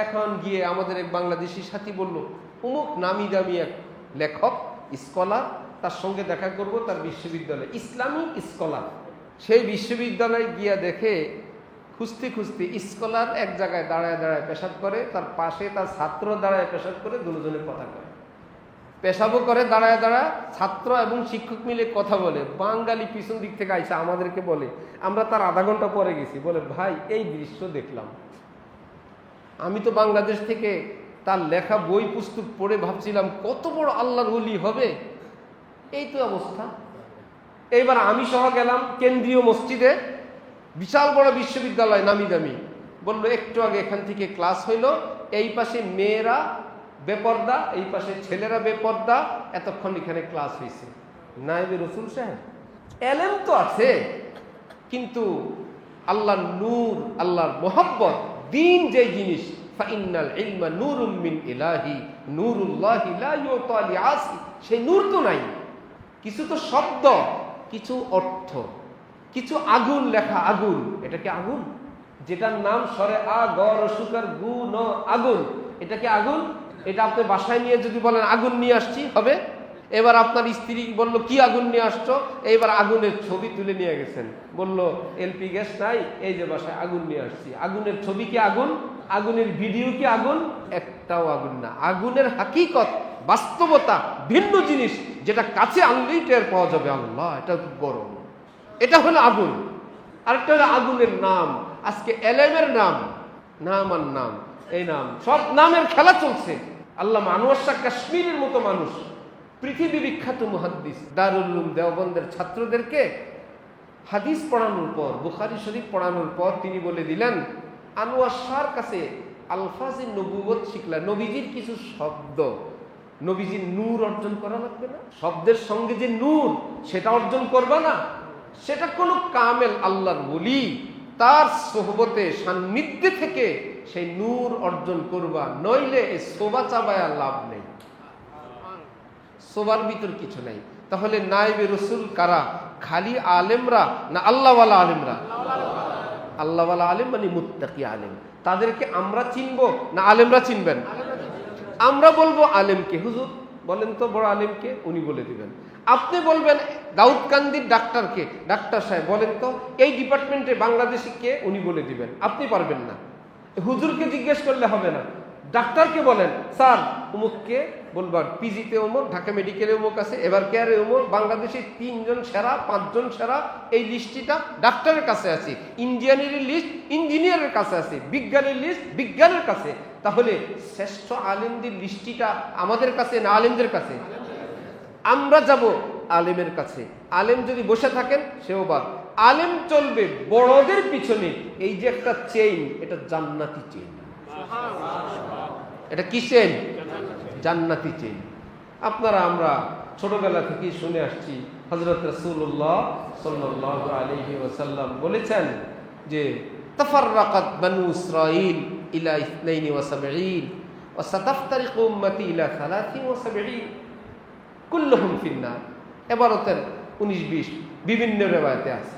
Speaker 1: এখন গিয়ে আমাদের এক বাংলাদেশি সাথী বলল, অমুক নামি দামি এক লেখক, স্কলার, তার সঙ্গে দেখা করব, তার বিশ্ববিদ্যালয়, ইসলামিক স্কলার। সেই বিশ্ববিদ্যালয়ে গিয়া দেখে খুঁজতে খুঁজতে স্কলার এক জায়গায় দাঁড়ায় দাঁড়ায় পেশাব করে, তার পাশে তার ছাত্র দাঁড়ায় পেশাব করে, দুজনের কথা করে, পেশাবও করে দাঁড়ায় দাঁড়ায়, ছাত্র এবং শিক্ষক মিলে কথা বলে। বাঙালি পিছন দিক থেকে আইসা আমাদেরকে বলে, আমরা তার আধা ঘন্টা পরে গেছি, বলে ভাই এই দৃশ্য দেখলাম, আমি তো বাংলাদেশ থেকে তার লেখা বই পুস্তক পড়ে ভাবছিলাম কত বড় আল্লাহর ওলি হবে, এই তো অবস্থা। এইবার আমি সহ গেলাম কেন্দ্রীয় মসজিদে, বিশাল বড় বিশ্ববিদ্যালয় নামি দামি। বললো একটু আগে এখান থেকে ক্লাস হইলো, এই পাশে মেয়েরা বেপর্দা, এই পাশে ছেলেরা বেপর্দা, এতক্ষণ এখানে ক্লাস হয়েছে। নায়েবে রসুল সাহেব, এলেম তো আছে, কিন্তু আল্লাহর নূর, আল্লাহর মোহাব্বত, দিন যে জিনিস, ফাইন্নাল ইলমা নূরুম মিন ইলাহি নূরুল্লাহি লা ইউতা লিআসি, সেই নূর তো নাই। কিছু তো শব্দ, কিছু অর্থ, কিছু আগুন লেখা, আগুন, এটা কি আগুন? যেটার নাম সরে আ গ রসুকার গু ন, আগুন, এটা কি আগুন? এটা আপনি বাসায় নিয়ে যদি বলেন আগুন নিয়ে আসছি হবে। এবার আপনার স্ত্রী বলল কি আগুন নিয়ে আসছো, এইবার আগুনের ছবি তুলে নিয়ে গেছেন, বলল এলপি গ্যাস নাই, এই যে বাসায় আগুন নিয়ে আসছি। আগুনের ছবি কি আগুন? আগুনের ভিডিও কি আগুন? একটাও আগুন না। আগুনের হাকিকত, বাস্তবতা ভিন্ন জিনিস, যেটা কাছে আনলেই টের পাওয়া যাবে, আল্লাহ এটা খুব গরম, এটা হলো আগুন। আরেকটা হলো আগুনের নাম। আজকে এলেমের নাম, নাম আর নাম, এই নাম, সব নামের খেলা চলছে। আল্লামা আনোয়ার শাহ কাশ্মীরের মতো মানুষ, পৃথিবী বিখ্যাত মুহাদ্দিস, দারুল উলুম দেওবন্দের ছাত্রদেরকে হাদিস পড়ানোর পর, বুখারী শরীফ পড়ানোর পর তিনি বলে দিলেন, আনোয়ার শাহর কাছে আলফাজে নবুয়ত শিখলা, নবীজির কিছু শব্দ, নবীজির নূর অর্জন করা লাগবে না? শব্দের সঙ্গে যে নূর, সেটা অর্জন করবা না? সেটা কোনো কামেল আল্লাহর ওলি, তার সোহবতে সান্নিধ্যে থেকে সেই নূর অর্জন করবা, নইলে এই শোভা চাবায়া লাভ নেই। সোবার ভিতর কিছু নাই। তাহলে নায়েবে রসুল কারা? খালি আলেমরা না আল্লাহওয়ালা আলেমরা? আল্লাহওয়ালা আলেম মানে মুত্তাকি আলেম। তাদেরকে আমরা চিনবো না আলেমরা চিনবেন? আমরা বলবো আলেমকে, হুজুর বলেন তো বড় আলেমকে, উনি বলে দিবেন। আপনি বলবেন দাউদকান্দির ডাক্তারকে, ডাক্তার সাহেব বলেন তো এই ডিপার্টমেন্টে বাংলাদেশি কে, উনি বলে দিবেন। আপনি পারবেন না। হুজুরকে জিজ্ঞেস করলে হবে না, ডাক্তারকে বলেন স্যার অমুককে, বলবার পিজিতে অমুক, ঢাকা মেডিকেলে অমুক আছে, এবার কেয়ারে অমুক, বাংলাদেশে 3 জন সেরা, 5 জন সেরা, এই লিস্টটা ডাক্তারের কাছে আছে, ইঞ্জিনিয়ারের লিস্ট ইঞ্জিনিয়ারের কাছে আছে, বিজ্ঞানের লিস্ট বিজ্ঞানের কাছে। তাহলে শ্রেষ্ঠ আলেমদের লিস্টটা আমাদের কাছে না আলেমদের কাছে? আমরা যাব আলেমের কাছে। আলেম যদি বসে থাকেন সেও বাদ। আলেম চলবে বড়দের পিছনে। এই যে একটা চেইন, এটা জান্নাতি চেইন। এটা কি চেইন? জান্নাতি চেইন। আপনারা আমরা ছোটবেলা থেকেই শুনে আসছি, হযরত রাসূলুল্লাহ সাল্লাল্লাহু আলাইহি ওয়াসাল্লাম বলেছেন যে তাফাররাকাত বানু ইসরাঈল ইলা 72 ওয়া সাতাফতারিকু উম্মতি ইলা 73 কুল্লুহুম ফিন্নার। এবারতের 19-20 বিভিন্ন রিওয়ায়াতে আছে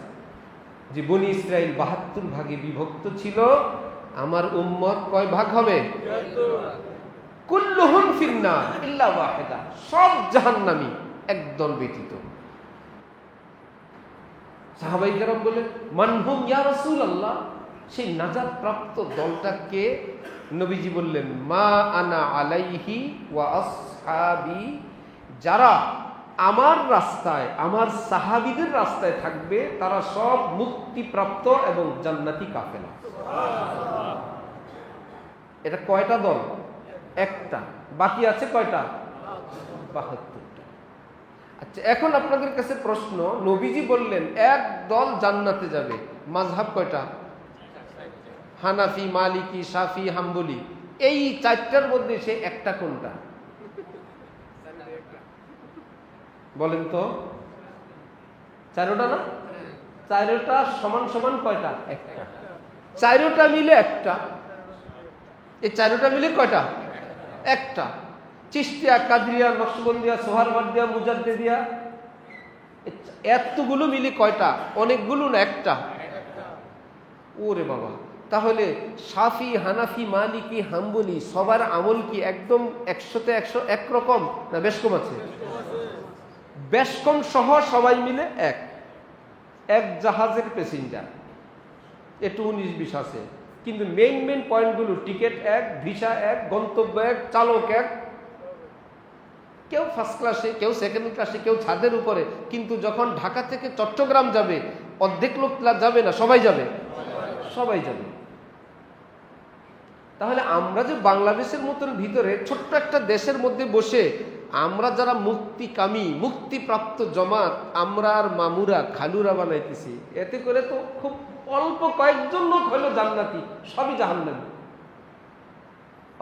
Speaker 1: যে বনি ইসরাইল 72 ভাগে বিভক্ত ছিল। আমার উম্মত কয় ভাগ হবে? কুল্লুহুম ফিন্নার ইল্লা ওয়াহিদা, সব জাহান্নামী একদল ব্যতীত। সাহাবায়ে কেরাম বলে মানহুম ইয়া রাসূলুল্লাহ, সেই নাজাত প্রাপ্ত দলটা কে? নবীজি বললেন মা আনা আলাইহি ওয়া আসহাবি, যারা আমার রাস্তায় আমার সাহাবীদের রাস্তায় থাকবে তারা সব মুক্তিপ্রাপ্ত এবং জান্নাতি কাফেলা। এটা কয়টা দল? একটা। বাকি আছে কয়টা? 72টা। আচ্ছা, এখন আপনাদের কাছে প্রশ্ন, নবীজি বললেন এক দল জান্নাতে যাবে, মাযহাব কয়টা? হানাফি, মালিকি, শাফি, হাম্বলি। এই 4টার মধ্যে সে একটা কোনটা? বলেন তো। 4টা না? 4টা সমান সমান কয়টা? একটা। 4টা মিলে একটা। এই 4টা মিলে কয়টা? একটা। চিশতিয়া, কাদরিয়া, নকশবন্দিয়া, সোহরাওয়ার্দিয়া, মুজাদ্দিদিয়া, এতগুলো মিলে কয়টা? অনেকগুলো না, একটা। ওরে বাবা, তাহলে শাফি, হানাফি, মালিকি, হাম্বলি সবার আমল কি একদম 100তে 100 একরকম না বেশ কম আছে? বেশ কম সহ সবাই মিলে এক জাহাজের প্যাসেঞ্জার। একটু 19-20 আছে, কিন্তু মেইন পয়েন্টগুলো টিকিট এক, ভিসা এক, গন্তব্য এক, চালক এক। কেউ ফার্স্ট ক্লাসে, কেউ সেকেন্ড ক্লাসে, কেউ ছাদের উপরে। কিন্তু যখন ঢাকা থেকে চট্টগ্রাম যাবে অর্ধেক লোক যাবে না, সবাই যাবে, সবাই যাবে। তাহলে আমরা যে বাংলাদেশের মতন ভিতরে ছোট্ট একটা দেশের মধ্যে বসে আমরা যারা মুক্তিকামী, মুক্তিপ্রাপ্ত জমাত, আমরা আর মামুরা খালুরা বানাইতেছি, এতে করে তো খুব অল্প কয়েকজন লোক হলো জান্নাতি, সবই জাহান্নামী।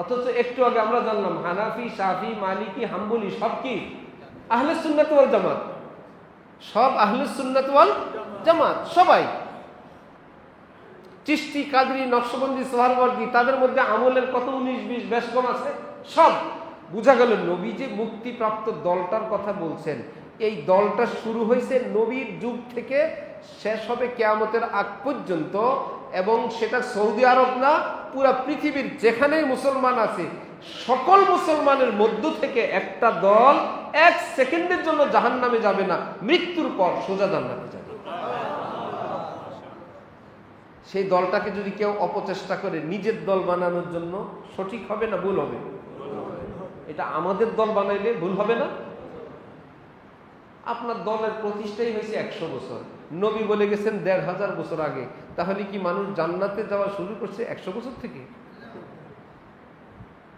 Speaker 1: অথচ একটু আগে আমরা জানলাম হানাফি, শাফি, মালিকি, হাম্বলি সব কি আহলে সুন্নাত ওয়াল জামাত, সব আহলে সুন্নাত ওয়াল জামাত সবাই। চিশতি, কাদরি, নকশবন্দি, সোহরাওয়ার্দী, তাদের মধ্যে আমলের কত 19-20 বেশ কম আছে, সব। বুঝা গেল নবী যে মুক্তিপ্রাপ্ত দলটার কথা বলছেন, এই দলটা শুরু হয়েছে নবীর যুগ থেকে, শেষ হবে কিয়ামতের আগ পর্যন্ত। এবং সেটা সৌদি আরব না, পুরা পৃথিবীর যেখানেই মুসলমান আছে সকল মুসলমানের মধ্য থেকে একটা দল 1 সেকেন্ডের জন্য জাহান্নামে যাবে না, মৃত্যুর পর সোজা জান্নাতে যাবে। সেই দলটাকে যদি কেউ অপচেষ্টা করে নিজের দল বানানোর জন্য, সঠিক হবে না ভুল হবে? এটা আমাদের দল বানাইলে ভুল হবে না? আপনার দলের প্রতিষ্ঠাই হয়েছে 100 বছর, নবী বলে গেছেন 1500 বছর আগে। তাহলে কি মানুষ জান্নাতে যাওয়া শুরু করছে 100 বছর থেকে?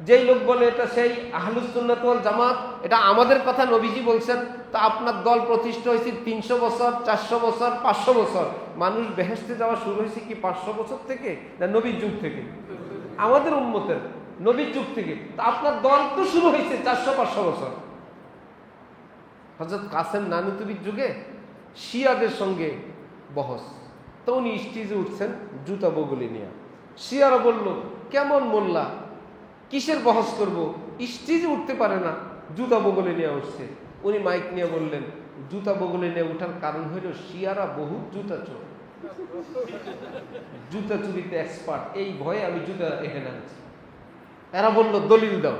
Speaker 1: যেই লোক বলে এটা সেই আহলুস সুন্নাত ওয়াল জামাত, এটা আমাদের কথা নবীজি বলছেন। তা আপনার দল প্রতিষ্ঠা হয়েছে 300 বছর, 400 বছর, 500 বছর। মানুষ বেহেশতে যাওয়া শুরু হয়েছে কি 500 বছর থেকে না নবীর যুগ থেকে? আমাদের উম্মতের নবীর যুগ থেকে। তা আপনার দল তো শুরু হয়েছে 400-500 বছর। হযরত কাসেম নানুতুবির যুগে শিয়াদের সঙ্গে বহস, তো উনি স্টেজে উঠছেন জুতা বগলে নিয়ে। শিয়ারা বলল কেমন মোল্লা, কিসের বহস করব, স্টেজে উঠতে পারে না, জুতা বগলে নিয়ে উঠছে। উনি মাইক নিয়ে বললেন, জুতা বগলে নিয়ে ওঠার কারণ হইল শিয়ারা বহুত জুতা চোর, জুতা চুরিতে এক্সপার্ট, এই ভয়ে আমি জুতা এখানে আনছি। এরা বলল দলিল দাও,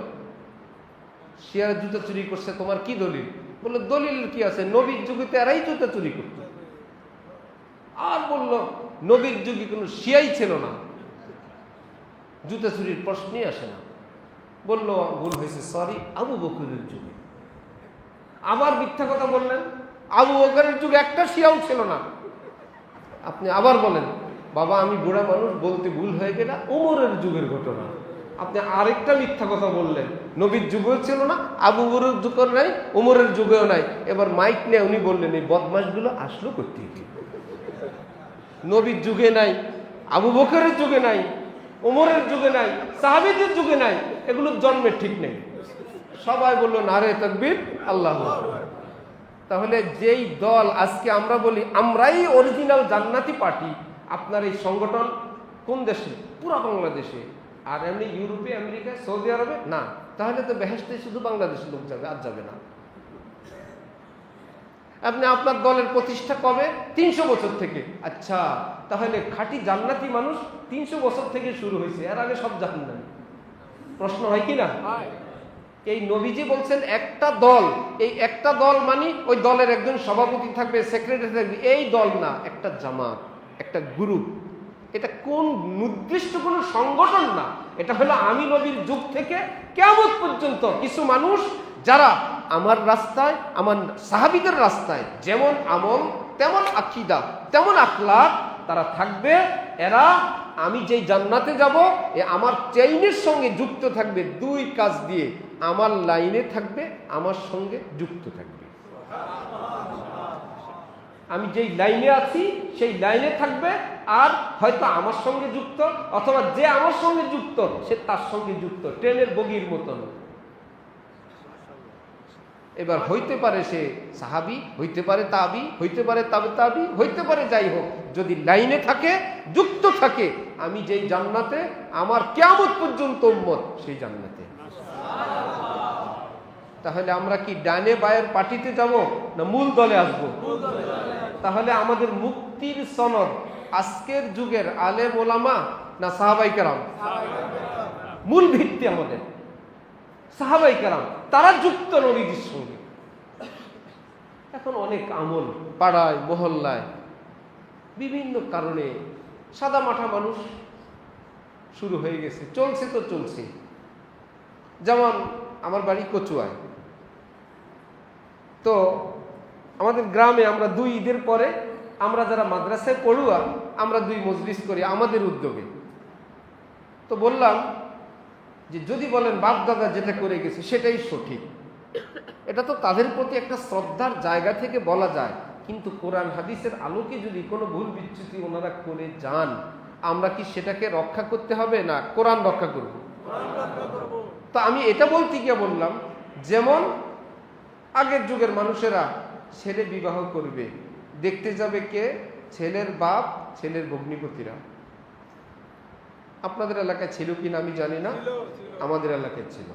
Speaker 1: শিয়ারা জুতা চুরি করছে, তোমার কি দলিল? বললো দলিল কি আছে, নবীর যুগে তো এরাই জুতা চুরি করত। আর বলল নবীর যুগে কোনো শিয়াই ছিল না, জুতা চুরির প্রশ্নই আসে না। বললো ভুল হয়েছে, সরি, আবু বকরের যুগে। আবার মিথ্যা কথা বললেন, আবু বকরের যুগে একটা শিয়াও ছিল না। আপনি আবার বলেন, বাবা আমি বুড়া মানুষ, বলতে ভুল হয়ে গেল, ওমরের যুগের ঘটনা। আপনি আরেকটা মিথ্যা কথা বললেন, নবীর যুগেও ছিল না, আবু বকরের যুগেও নাই, ওমরের যুগেও নাই। এবার মাইক নিয়ে উনি বললেন, এই বদমাশগুলো আসলো করতে গিয়ে, নবীর যুগে নাই, আবু বকরের যুগে নাই, ওমরের যুগে নাই, সাহাবীদের যুগে নাই, এগুলোর জন্মের ঠিক নেই। সবাই বললো নারে তাকবীর, আল্লাহু আকবার। তাহলে যেই দল আজকে আমরা বলি আমরাই অরিজিনাল জান্নাতি পার্টি, আপনার এই সংগঠন কোন দেশে? পুরা বাংলাদেশে। আর এমনি ইউরোপে, আমেরিকায়, সৌদি আরবে না। তাহলে তো বেহেশতে শুধু বাংলাদেশের লোক যাবে, আর যাবে না। আপনি আপনার দলের প্রতিষ্ঠা কবে? 300 বছর থেকে। আচ্ছা, তাহলে খাঁটি জান্নাতি মানুষ 300 বছর থেকে শুরু হয়েছে, এর আগে সব জাহান্নামী। প্রশ্ন হয় কি না? এই নবীজি বলছেন একটা দল, এই একটা দল মানে ওই দলের একজন সভাপতি থাকবে, সেক্রেটারি থাকবে, এই দল না, একটা জামাত, একটা গ্রুপ। এটা কোন নির্দিষ্ট কোনো সংগঠন না, এটা হলো আমি নবীর যুগ থেকে কিয়ামত পর্যন্ত কিছু মানুষ যারা আমার রাস্তায়, আমার সাহাবীদের রাস্তায় যেমন আমল, তেমন আকীদা, তেমন আখলাক তারা থাকবে। এরা আমি যেই জান্নাতে যাব, আমার চেইনের সঙ্গে যুক্ত থাকবে, দুই কাজ দিয়ে, আমার লাইনে থাকবে, আমার সঙ্গে যুক্ত থাকবে। আমি যেই লাইনে আছি সেই লাইনে থাকবে, আর হয়তো আমার সঙ্গে যুক্ত, অথবা যে আমার সঙ্গে যুক্ত সে তার সঙ্গে যুক্ত, ট্রেনের বগির মতন। এবার হইতে পারে সে সাহাবী, হইতে পারে তাবি, হইতে পারে তাবে তাবি, হইতে পারে যাই হোক, যদি লাইনে থাকে, যুক্ত থাকে, আমি যেই জান্নাতে, আমার কিয়ামত পর্যন্ত উম্মত সেই জান্নাতে। তাহলে আমরা কি ডানে বায়ের পার্টিতে যাব, না মূল দলে আসব? তাহলে আমাদের মুক্তির সনদ আজকের যুগের আলেম ওলামা না সাহাবায়ে কেরাম? মূল ভিত্তি আমাদের সাহাবায়ে কেরাম, তারা যুক্ত নবীজির সঙ্গে। এখন অনেক আমল পাড়ায় মহল্লায় বিভিন্ন কারণে সাদা মাঠা মানুষ শুরু হয়ে গেছে, চলছে তো চলছে। যেমন আমার বাড়ি কচুয়ায়, তো আমাদের গ্রামে আমরা 2 ঈদের পরে আমরা যারা মাদ্রাসায় পড়ুয়া, আমরা 2 মজলিস করি আমাদের উদ্যোগে। তো বললাম যে যদি বলেন বাপ দাদা যেটা করে গেছে সেটাই সঠিক, এটা তো তাদের প্রতি একটা শ্রদ্ধার জায়গা থেকে বলা যায়, কিন্তু কোরআন হাদিসের আলোকে যদি কোনো ভুল বিচ্যুতি ওনারা করে যান, আমরা কি সেটাকে রক্ষা করতে হবে, না কোরআন রক্ষা করব? তো আমি এটা বলতে গিয়ে বললাম, যেমন আগের যুগের মানুষেরা ছেলে বিবাহ করবে, দেখতে যাবে কে? ছেলের বাপ, ছেলের ভগ্নিপতিরা। আপনাদের এলাকায় ছিল কিনা আমি জানি না, আমাদের এলাকায় ছিল।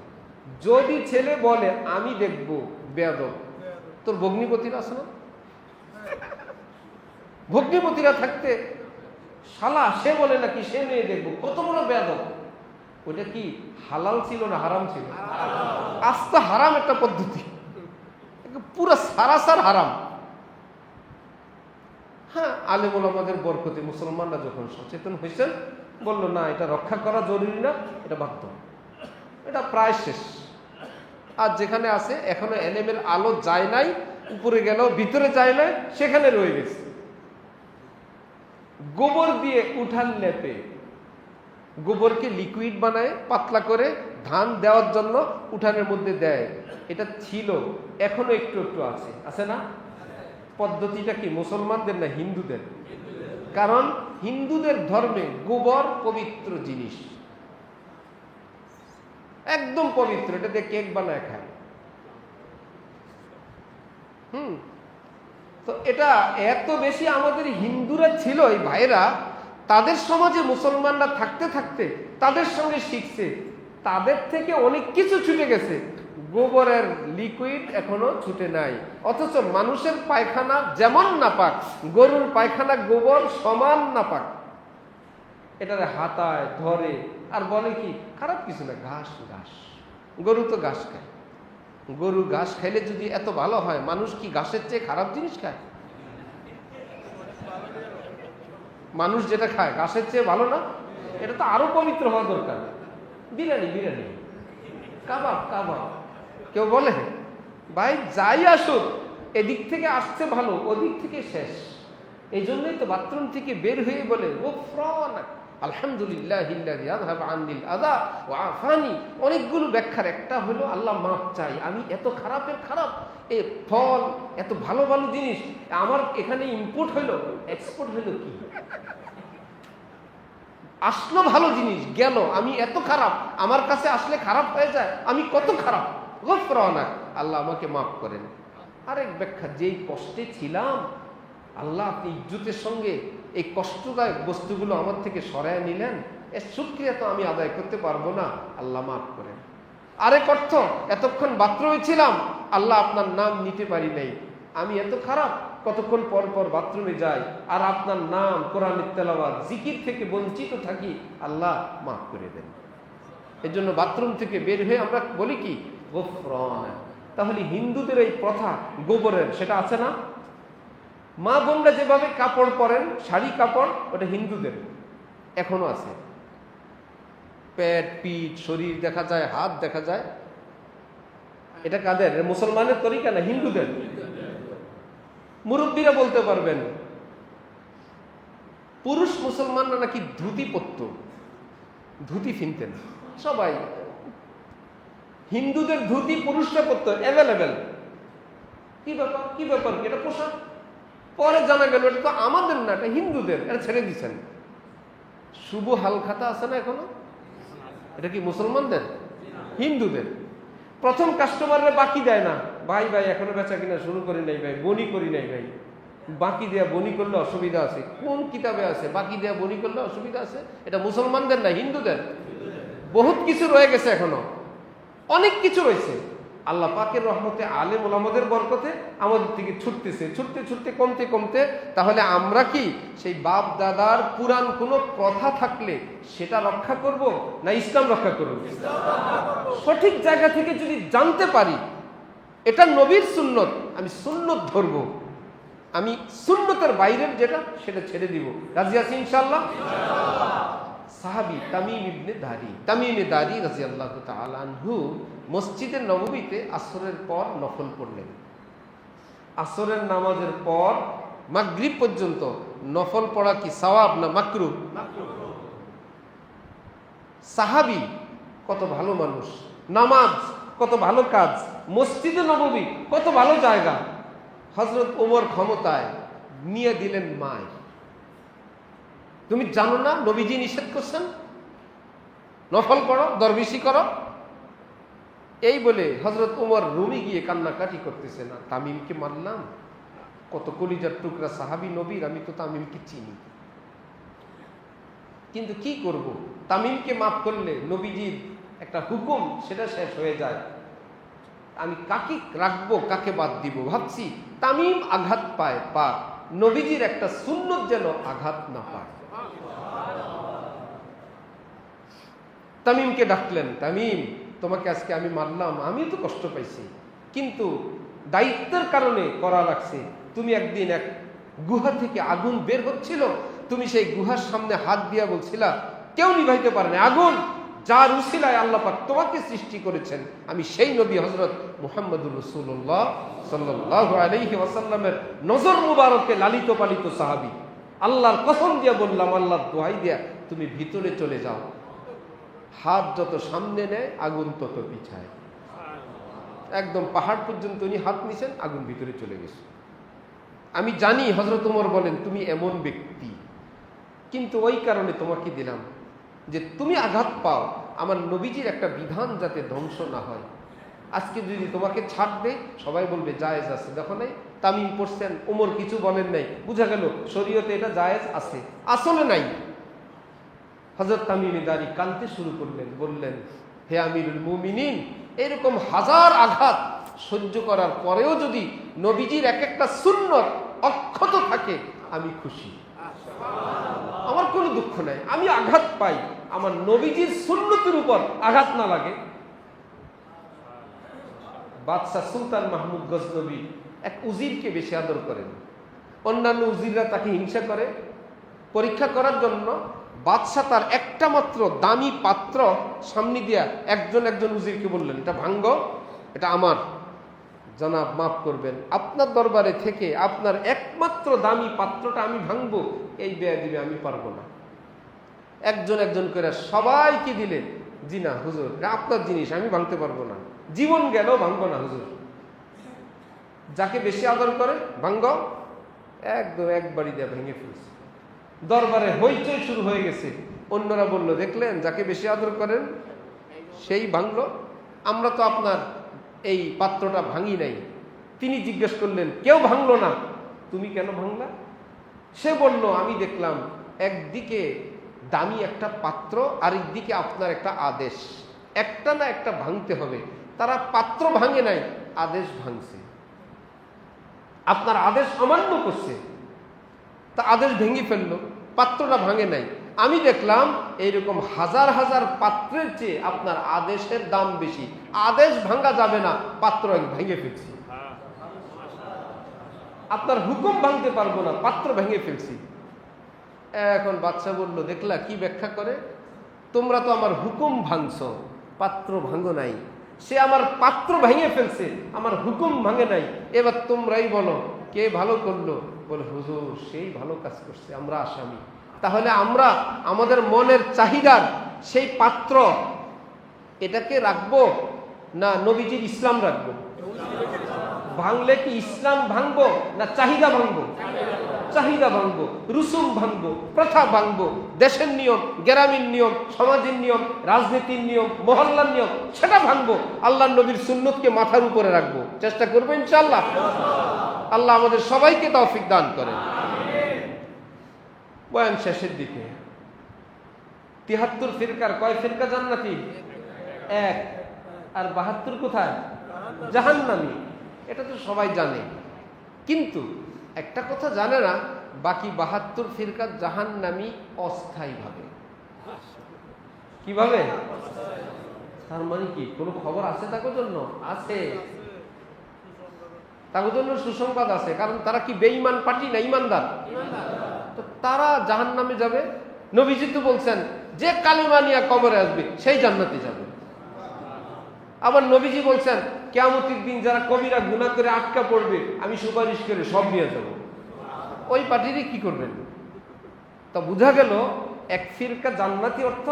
Speaker 1: যদি ছেলে বলে আমি দেখব, বেয়াদব, তোর ভগ্নিপতিরা আছে না? ভগ্নিপতিরা থাকতে শালা সে বলে নাকি সে মেয়ে দেখবো, কত বড় বেয়াদব! ওটা কি হালাল ছিল না হারাম ছিল? আস্তে হারাম একটা পদ্ধতি, পুরো সারাসার হারাম। হ্যাঁ, আলেম ওলামাদের বরকতে মুসলমানরা যখন সচেতন হয়েছেন, বললো না এটা রক্ষা করা জরুরি না, এটা বাধ্য, এটা প্রায় শেষ। আর যেখানে আছে এখনো এলেমের আলো যায় নাই, উপরে গেল ভিতরে যায় নাই, সেখানে রয়ে গেছে। গোবর দিয়ে উঠান লেপে, গোবরকে লিকুইড বানায় পাতলা করে ধান দেওয়ার জন্য উঠানের মধ্যে দেয়, এটা ছিল, এখনো একটু একটু আছে, আছে না? পদ্ধতিটা কি মুসলমানদের না হিন্দুদের? কারণ হিন্দুদের ধর্মে গোবর পবিত্র জিনিস, একদম পবিত্র, এটা দিয়ে কেক বানায় খায়। তো এটা এত বেশি আমাদের হিন্দুরা ছিল, এই ভাইরা তাদের সমাজে মুসলমানরা থাকতে থাকতে তাদের সঙ্গে শিখছে, তাদের থেকে অনেক কিছু ছুটে গেছে। গোবরের লিকুইড এখনো ছুটে নাই, অথচ মানুষের পায়খানা যেমন নাপাক, গরুর পায়খানা গোবর সমান নাপাক। এটারে হাতায় ধরে আর বলে কি খারাপ কিছু না, ঘাস ঘাস, গরু তো ঘাস খায়। গরু ঘাস খাইলে যদি এত ভালো হয়, মানুষ কি ঘাসের চেয়ে খারাপ জিনিস খায়? মানুষ যেটা খায় ঘাসের চেয়ে ভালো না? এটা তো আরো পবিত্র হওয়া দরকার। বিরিয়ানি বিরিয়ানি, কাবাব কাবাব। কেউ বলে ভাই যাই আসুক, এদিক থেকে আসছে ভালো, ওদিক থেকে শেষ। এই জন্যই তো বাথরুম থেকে বের হয়ে বলে ও ফ্রন আলহামদুলিল্লাহ, অনেকগুলো ব্যাখ্যার একটা হলো আল্লাহ মাফ চাই, আমি এত খারাপের খারাপ, এ ফল এত ভালো ভালো জিনিস আমার এখানে ইম্পোর্ট হইলো, এক্সপোর্ট হইলো কি? আসলো ভালো জিনিস গেল, আমি এত খারাপ, আমার কাছে আসলে খারাপ হয়ে যায়, আমি কত খারাপ, গফরানাক, আল্লাহ আমাকে মাফ করেন। আরেক ব্যাখ্যা, যেই কষ্টে ছিলাম আল্লাহ আপনি ইজ্জতের সঙ্গে এই কষ্টদায়ক বস্তুগুলো আমার থেকে সরায় নিলেন, এর শুকরিয়া তো আমি আদায় করতে পারবো না, আল্লাহ মাফ করেন। আরেক অর্থ, এতক্ষণ বাথরুমে ছিলাম, আল্লাহ আপনার নাম নিতে পারি নাই, আমি এত খারাপ, কতক্ষণ পর পর বাথরুমে যাই আর আপনার নাম কোরআনের তেলাওয়াত জিকির থেকে বঞ্চিত থাকি, আল্লাহ মাফ করে দেন। এর জন্য বাথরুম থেকে বের হয়ে আমরা বলি কি গফরান। তাহলে হিন্দুদের এই প্রথা গোবরের, সেটা আছে না? মা বোনরা যেভাবে কাপড় পরেন, শাড়ি কাপড়, ওটা হিন্দুদের এখনো আছে। পেট পিঠ শরীর দেখা যায়, হাত দেখা যায়, এটা কাদের? মুসলমানের তরিকা না হিন্দুদের? মুরব্বীরা বলতে পারবেন। পুরুষ মুসলমানরা নাকি ধুতি পরত, ধুতি ফিনতেন সবাই। হিন্দুদের ধুতি পুরুষরা পরত অ্যাভেলেবেল। কি ব্যাপার কি ব্যাপার, এটা পোশাক। পরে জানা গেল এটা তো আমাদের না, এটা হিন্দুদের, এটা ছেড়ে দিচ্ছেন। শুভ হালখাতা আছে না এখনো? এটা কি মুসলমানদের? হিন্দুদের। প্রথম কাস্টমাররা বাকি দেয় না, ভাই ভাই এখনো বেচা কিনা শুরু করি নাই ভাই, বনি করি নাই ভাই, বাকি দেয়া বনি করলে অসুবিধা আছে। কোন কিতাবে আছে বাকি দেয়া বনি করলে অসুবিধা আছে? এটা মুসলমানদের না, হিন্দুদের। বহুত কিছু রয়ে গেছে, এখনো অনেক কিছু রয়েছে। আল্লাহ পাকের রহমতে, আলেম ওলামাদের বরকতে আমাদের থেকে ছুটতেছে, ছুটতে ছুটতে কমতে কমতে। তাহলে আমরা কি সেই বাপ দাদার পুরান কোনো প্রথা থাকলে সেটা রক্ষা করব না ইসলাম রক্ষা করব? সঠিক জায়গা থেকে যদি জানতে পারি এটা নবীর সুন্নত, আমি সুন্নত ধরবো, আমি সুন্নতের বাইরের যেটা সেটা ছেড়ে দিব। রাজি আছি ইনশাআল্লাহ? সাহাবী তামিম ইবনে দারি রাদিয়াল্লাহু তাআলা আনহু মসজিদে নববীতে আসরের পর নফল পড়লেন। আসরের নামাজের পর মাগরিব পর্যন্ত নফল পড়া কি সওয়াব না মাকরুহ? সাহাবী কত ভালো মানুষ, নামাজ কত ভালো কাজ, মসজিদে নববী কত ভালো জায়গা। হযরত ওমর ক্ষমতায় নিয়ে দিলেন মায়। তুমি জানো না নবীজি নিষেধ করছেন নফল পড়ো, দরবেশি করো? এই বলে হযরত ওমর রুমে গিয়ে কান্নাকাটি করতেছে, না তামিমকে মারলাম, কত কলিজার টুকরা সাহাবী নবীর, আমি তো তামিমকে চিনি, কিন্তু কি করব, তামিমকে মাফ করলে নবীজির একটা হুকুম সেটা শেষ হয়ে যায়, আমি কাকে রাখবো কাকে বাদ দিব। ভাবছি তামিম আঘাত পায় পাক, নবীজির একটা সুন্নত যেন আঘাত না পায়। তামিমকে ডাকলেন, তামিম তোমাকে আজকে আমি মারলাম, আমি তো কষ্ট পাইছি, কিন্তু দায়িত্বের কারণে করা লাগছে। তুমি একদিন এক গুহা থেকে আগুন বের হচ্ছিল, তুমি সেই গুহার সামনে হাত দিয়া বলছিলা কেউ নিভাইতে পারে না আগুন, যার উসিলায় আল্লাহ পাক তোমাকে সৃষ্টি করেছেন, আমি সেই নবী হযরত মুহাম্মদুর রাসূলুল্লাহ সাল্লাল্লাহু আলাইহি ওয়াসাল্লামের নজর মুবারকে লালিত পালিত সাহাবী। আল্লাহর কসম দিয়া বললাম, আল্লাহর দোহাই দিয়া, তুমি ভিতরে চলে যাও। হাত যত সামনে নেয় আগুন তত পিছায়। একদম পাহাড় পর্যন্ত উনি হাত নিছেন, আগুন ভিতরে চলে গেছে। আমি জানি হযরত ওমর বলেন তুমি এমন ব্যক্তি, কিন্তু ওই কারণে তোমাকে দিলাম যে তুমি আঘাত পাও, আমার নবীজির একটা বিধান যাতে ধ্বংস না হয়। আজকে যদি তোমাকে ছাড় দেয় সবাই বলবে জায়েজ আছে। দেখো নাই তামিম পড়ছেন, ওমর কিছু বলেন নাই, বুঝা গেল শরীয়তে এটা জায়েজ আছে, আসলে নাই। হযরত তামিম দারি কাঁদতে শুরু করলেন, বললেন হে আমিরুল মুমিনিন, এরকম হাজার আঘাত সহ্য করার পরেও যদি নবীজির এক একটা সুন্নত অক্ষত থাকে আমি খুশি, আমার কোনো দুঃখ নাই। আমি আঘাত পাই, আমার নবীজির সুন্নতের উপর আঘাত না লাগে। বাদশাহ সুলতান মাহমুদ গজনবী এক উজিরকে বেশি আদর করেন, অন্যান্য উজিররা তাকে হিংসা করে। পরীক্ষা করার জন্য বাদশাহ তার একটা মাত্র দামি পাত্র সামনে দিয়া একজন উজিরকে বললেন, এটা ভাঙ্গ, এটা আমার। জনাব মাফ করবেন, আপনার দরবারে থেকে আপনার একমাত্র দামি পাত্রটা আমি ভাঙবো, এই বেয়াদবি আমি পারবো না। একজন করে সবাইকে দিলেন, জি না হুজুর, এটা আপনার জিনিস, আমি ভাঙতে পারবো না, জীবন গেল ভাঙবো না হুজুর। যাকে বেশি আদর করে ভাঙ্গ, একদম একবারই দিয়ে ভেঙে ফেলছে। দরবারে হইচই শুরু হয়ে গেছে। অন্যরা বলল, দেখলেন যাকে বেশি আদর করেন সেই ভাঙলো, আমরা তো আপনার এই পাত্রটা ভাঙি নাই। তিনি জিজ্ঞেস করলেন, কেউ ভাঙলো না, তুমি কেন ভাঙলা? সে বলল, আমি দেখলাম একদিকে দামি একটা পাত্র, আরেকদিকে আপনার একটা আদেশ, একটা না একটা ভাঙতে হবে। তারা পাত্র ভাঙে নাই, আদেশ ভাঙছে, আপনার আদেশ অমান্য করছে, তা আদেশ ভেঙে ফেললো, পাত্রটা ভাঙে নাই। আমি দেখলাম এইরকম হাজার হাজার পাত্রের চেয়ে আপনার আদেশের দাম বেশি, আদেশ ভাঙা যাবে না, পাত্র ভেঙে ফেলছি। আপনার হুকুম ভাঙতে পারবো না, পাত্র ভেঙে ফেলছি। এখন বাদশা বলল, দেখলা কি ব্যাখ্যা করে, তোমরা তো আমার হুকুম ভাঙছো, পাত্র ভাঙো নাই। সে আমার পাত্র ভেঙে ফেলছে, আমার হুকুম ভাঙে নাই। এবার তোমরাই বলো কে ভালো করলো? বলে, হুজুর সেই ভালো কাজ করছে, আমরা আসামি। তাহলে আমরা আমাদের মনের চাহিদার সেই পাত্র এটাকে রাখবো না নবীজির ইসলাম রাখবো? ভাঙলে কি ইসলাম ভাঙবো না চাহিদা ভাঙবো? চাহিদা ভাঙবো, রুসুম ভাঙবো, প্রথা ভাঙবো, দেশের নিয়ম, গ্রামীণ নিয়ম, সমাজের নিয়ম, রাজনীতির নিয়ম, মহল্লার নিয়ম, সেটা ভাঙবো। আল্লাহ নবীর সুন্নতকে মাথার উপরে রাখবো, চেষ্টা করবো ইনশাআল্লাহ। আল্লাহ আমাদের সবাইকে তৌফিক দান করেন। বয়ান শেষের দিকে, ৭৩ ফিরকার কয় ফিরকা জান্নাতি? এক। আর ৭২ কোথায়? জাহান্নামী। এটা তো সবাই জানে, কিন্তু একটা কথা জানে না, বাকি ৭২ ফিরকা জাহান্নামী অস্থায়ীভাবে। কিভাবে? তার মানে কি কোনো খবর আছে তাদের জন্য? আছে, তাদের জন্য সুসংবাদ আছে। কারণ তারা কি বেঈমান পার্টি না ইমানদার? তো তারা জাহান্নামে যাবে। নবীজি তো বলছেন, যে কালিমা নিয়ে কবরে আসবে সেই জান্নাতে যাবে। আবার নবীজি বলছেন, কিয়ামতের দিন যারা কবিরা গুনাহ করে আটকা পড়বে, আমি সুপারিশ করে সব নিয়ে যাব। ওই পার্টিরই কি করবেন? তা বোঝা গেল এক ফিরকা জান্নাতি অর্থ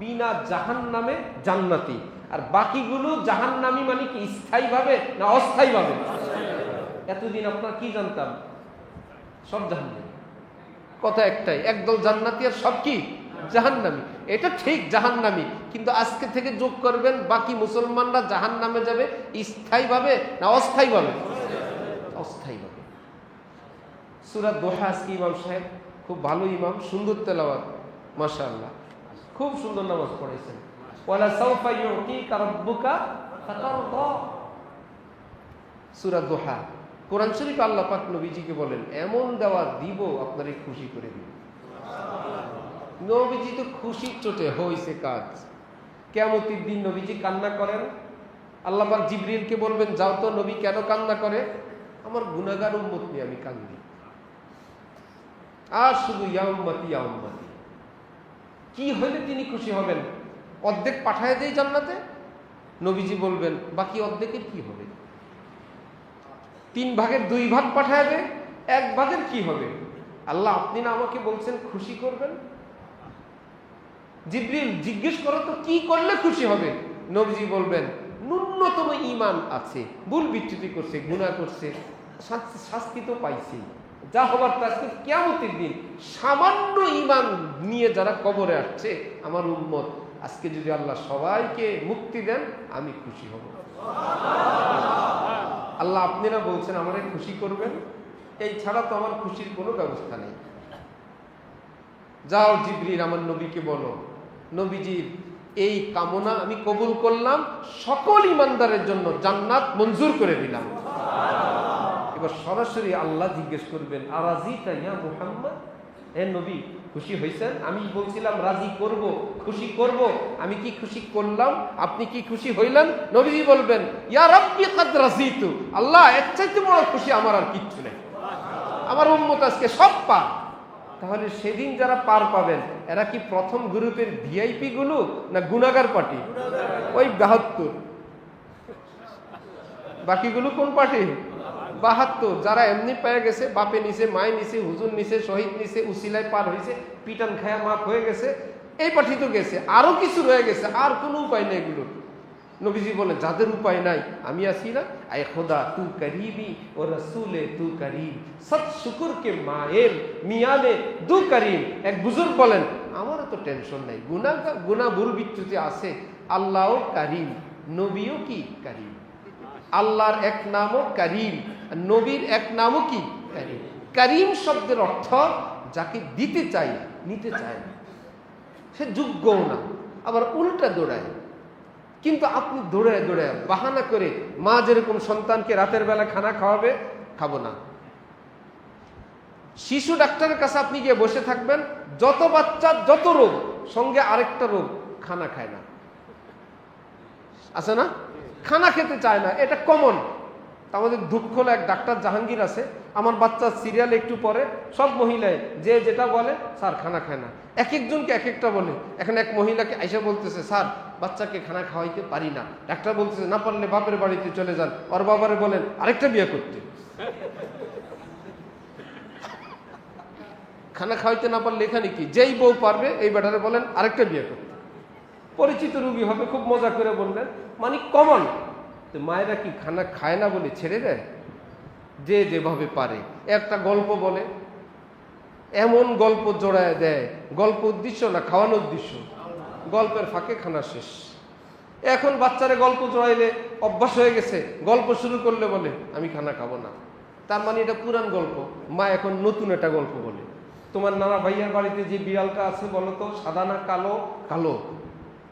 Speaker 1: বিনা জাহান্নামে জান্নাতি, আর বাকিগুলো জাহান্নামী। মানে কি স্থায়ীভাবে না অস্থায়ীভাবে? এতদিন আপনারা কি জানতাম? সব জাহান্নামী। কথা একটাই, একদল জান্নাতি আর সব কি জাহান্নামী। এটা ঠিক জাহান্নামী, কিন্তু আজকে থেকে যোগ করবেন বাকি মুসলমানরা জাহান্নামে যাবে স্থায়ীভাবে না অস্থায়ীভাবে? অস্থায়ীভাবে। সূরা দোহা আজকে ইমাম সাহেব খুব ভালো ইমাম, সুন্দর তেলাওয়াত, মাশাআল্লাহ, খুব সুন্দর নামাজ পড়াইছেন। ওয়ালা সাওফা ইউতিকা রাব্বুকা ফাতারদা। সূরা দোহা, কোরআন শরীফ আল্লাহ পাক নবীজিকে বলেন, এমন দেওয়া দিব আপনারে খুশি করে দিব। নবীজি তো খুশির চোটে হইছে কাজ। কিয়ামতের দিন নবীজি কান্না করেন, আল্লাহ পাক জিবরিলকে বলবেন, যাও তো নবী কেন কান্না করে? আমার গুনাহগার উম্মত নিয়ে আমি কান্দি, আর শুধু ইয়া উম্মতি ইয়া উম্মতি। কি হইলে তিনি খুশি হবেন? অর্ধেক পাঠায় দেই জান্নাতে। নবীজি বলবেন, বাকি অর্ধেকের কি হবে? 3 ভাগের 2 ভাগ পাঠায় দেয়, 1 ভাগের কি হবে? আল্লাহ আপনি না আমাকে বলছেন খুশি করবেন? জিবরিল জিজ্ঞেস করো তো কি করলে খুশি হবে? নবীজি বলবেন, ন্যূনতম ঈমান আছে, ভুল বিচ্যুতি করছে, গুনাহ করছে, শাস্তি তো পাইছে, যা হবার তা। কিয়ামতের দিন সামান্য ঈমান নিয়ে যারা কবরে আসছে আমার উম্মত, আজকে যদি আল্লাহ সবাইকে মুক্তি দেন আমি খুশি হব। আল্লাহ আপনারা বলছেন আমারে খুশি করবেন, এই ছাড়া তো আমার খুশির কোনো ব্যবস্থা নেই। যাও জিবরিল আমার নবীকে বলো, নবীজির এই কামনা আমি কবুল করলাম, সকল ইমানদারের জন্য জান্নাত মঞ্জুর করে দিলাম। এবার সরাসরি আল্লাহ জিজ্ঞেস করবেন, আরাজিতা ইয়া মুহাম্মদ, হে নবী খুশি হয়েছেন? আমি বলছিলাম রাজি করব, খুশি করব, আমি কি খুশি করলাম? আপনি কি খুশি হইলেন? নবীজি বলবেন, ইয়া রাব্বি কাদ রাজিতু, আল্লাহ এর চাইতে বড় খুশি আমার আর কিচ্ছু নেই, আমার উম্মত আজকে সব পার। তাহলে সেদিন যারা পার পাবেন এরা কি প্রথম গ্রুপের ভিআইপি গুলো না গুনাগার পার্টি? ওই 72। বাকিগুলো কোন পার্টি? 72। যারা এমনি পেয়ে গেছে, বাপে নিছে, মায় নিছে, হুজুর নিছে, শহীদ নিছে, উসিলায় পার হয়েছে, পিটান খায়া মাপ হয়ে গেছে, এই পার্টি তো গেছে। আরো কিছু রয়ে গেছে, আর কোনো উপায় নেই এগুলো। নবীজি বলেন, যাদের উপায় নাই আমি আছি না, আয় খোদা তু করিবি ও রসুলে তু করিম, সৎ শুকুর কে মায়ের মিয়ানে দু করিম। এক বুজুর্গ বলেন, আমারও তো টেনশন নাই, গুনাহ ভুল বিচ্যুতি আছে, আল্লাহও কারিম, নবীও কি কারিম। আল্লাহর এক নামও কারিম, নবীর এক নামও কি কারিম। কারিম শব্দের অর্থ যাকে দিতে চাই নিতে চায় না, সে যোগ্যও না, আবার উল্টা দৌড়ায়। কিন্তু আপনি দৌড়ায় দৌড়ায় বাহানা করে, মা যেরকম সন্তানকে রাতের বেলা খানা খাওয়াবে, খাবো না, শিশু ডাক্তারের কাছে আপনি গিয়ে বসে থাকবেন, যত বাচ্চার যত রোগ, সঙ্গে আরেকটা রোগ, খানা খায় না, আছে না? খানা খেতে চায় না, এটা কমন। আমাদের দুঃখ হলো, এক ডাক্তার জাহাঙ্গীর আছে, আমার বাচ্চা সিরিয়াল একটু পরে সব মহিলায় যে যেটা বলে, স্যার খানা খায় না, এক একজনকে এক একটা বলে। এখন এক মহিলাকে আইসা বলতেছে, স্যার বাচ্চাকে খানা খাওয়াইতে পারি না। ডাক্তার বলতেছে, না পারলে বাপের বাড়িতে চলে যান, ওর বাবারে বলেন আরেকটা বিয়ে করতে। খানা খাওয়াইতে না পারলে এখানে কি, যেই বউ পারবে এই বেটারে বলেন আরেকটা বিয়ে করতে। পরিচিত রুগী হবে, খুব মজা করে বললেন, মানে কমন। তো মায়েরা কি খানা খায় না বলে ছেড়ে দেয়? যে যেভাবে পারে একটা গল্প বলে, এমন গল্প জোড়ায় দেয়, গল্প উদ্দেশ্য না খাওয়ানোর উদ্দেশ্য, গল্পের ফাঁকে খানা শেষ। এখন বাচ্চারে গল্প জোড়াইলে অভ্যাস হয়ে গেছে, গল্প শুরু করলে বলে আমি খানা খাবো না। তার মানে এটা পুরান গল্প, মা এখন নতুন একটা গল্প বলে। তোমার নানা ভাইয়ার বাড়িতে যে বিড়ালটা আছে বলো তো, সাদা না কালো? কালো।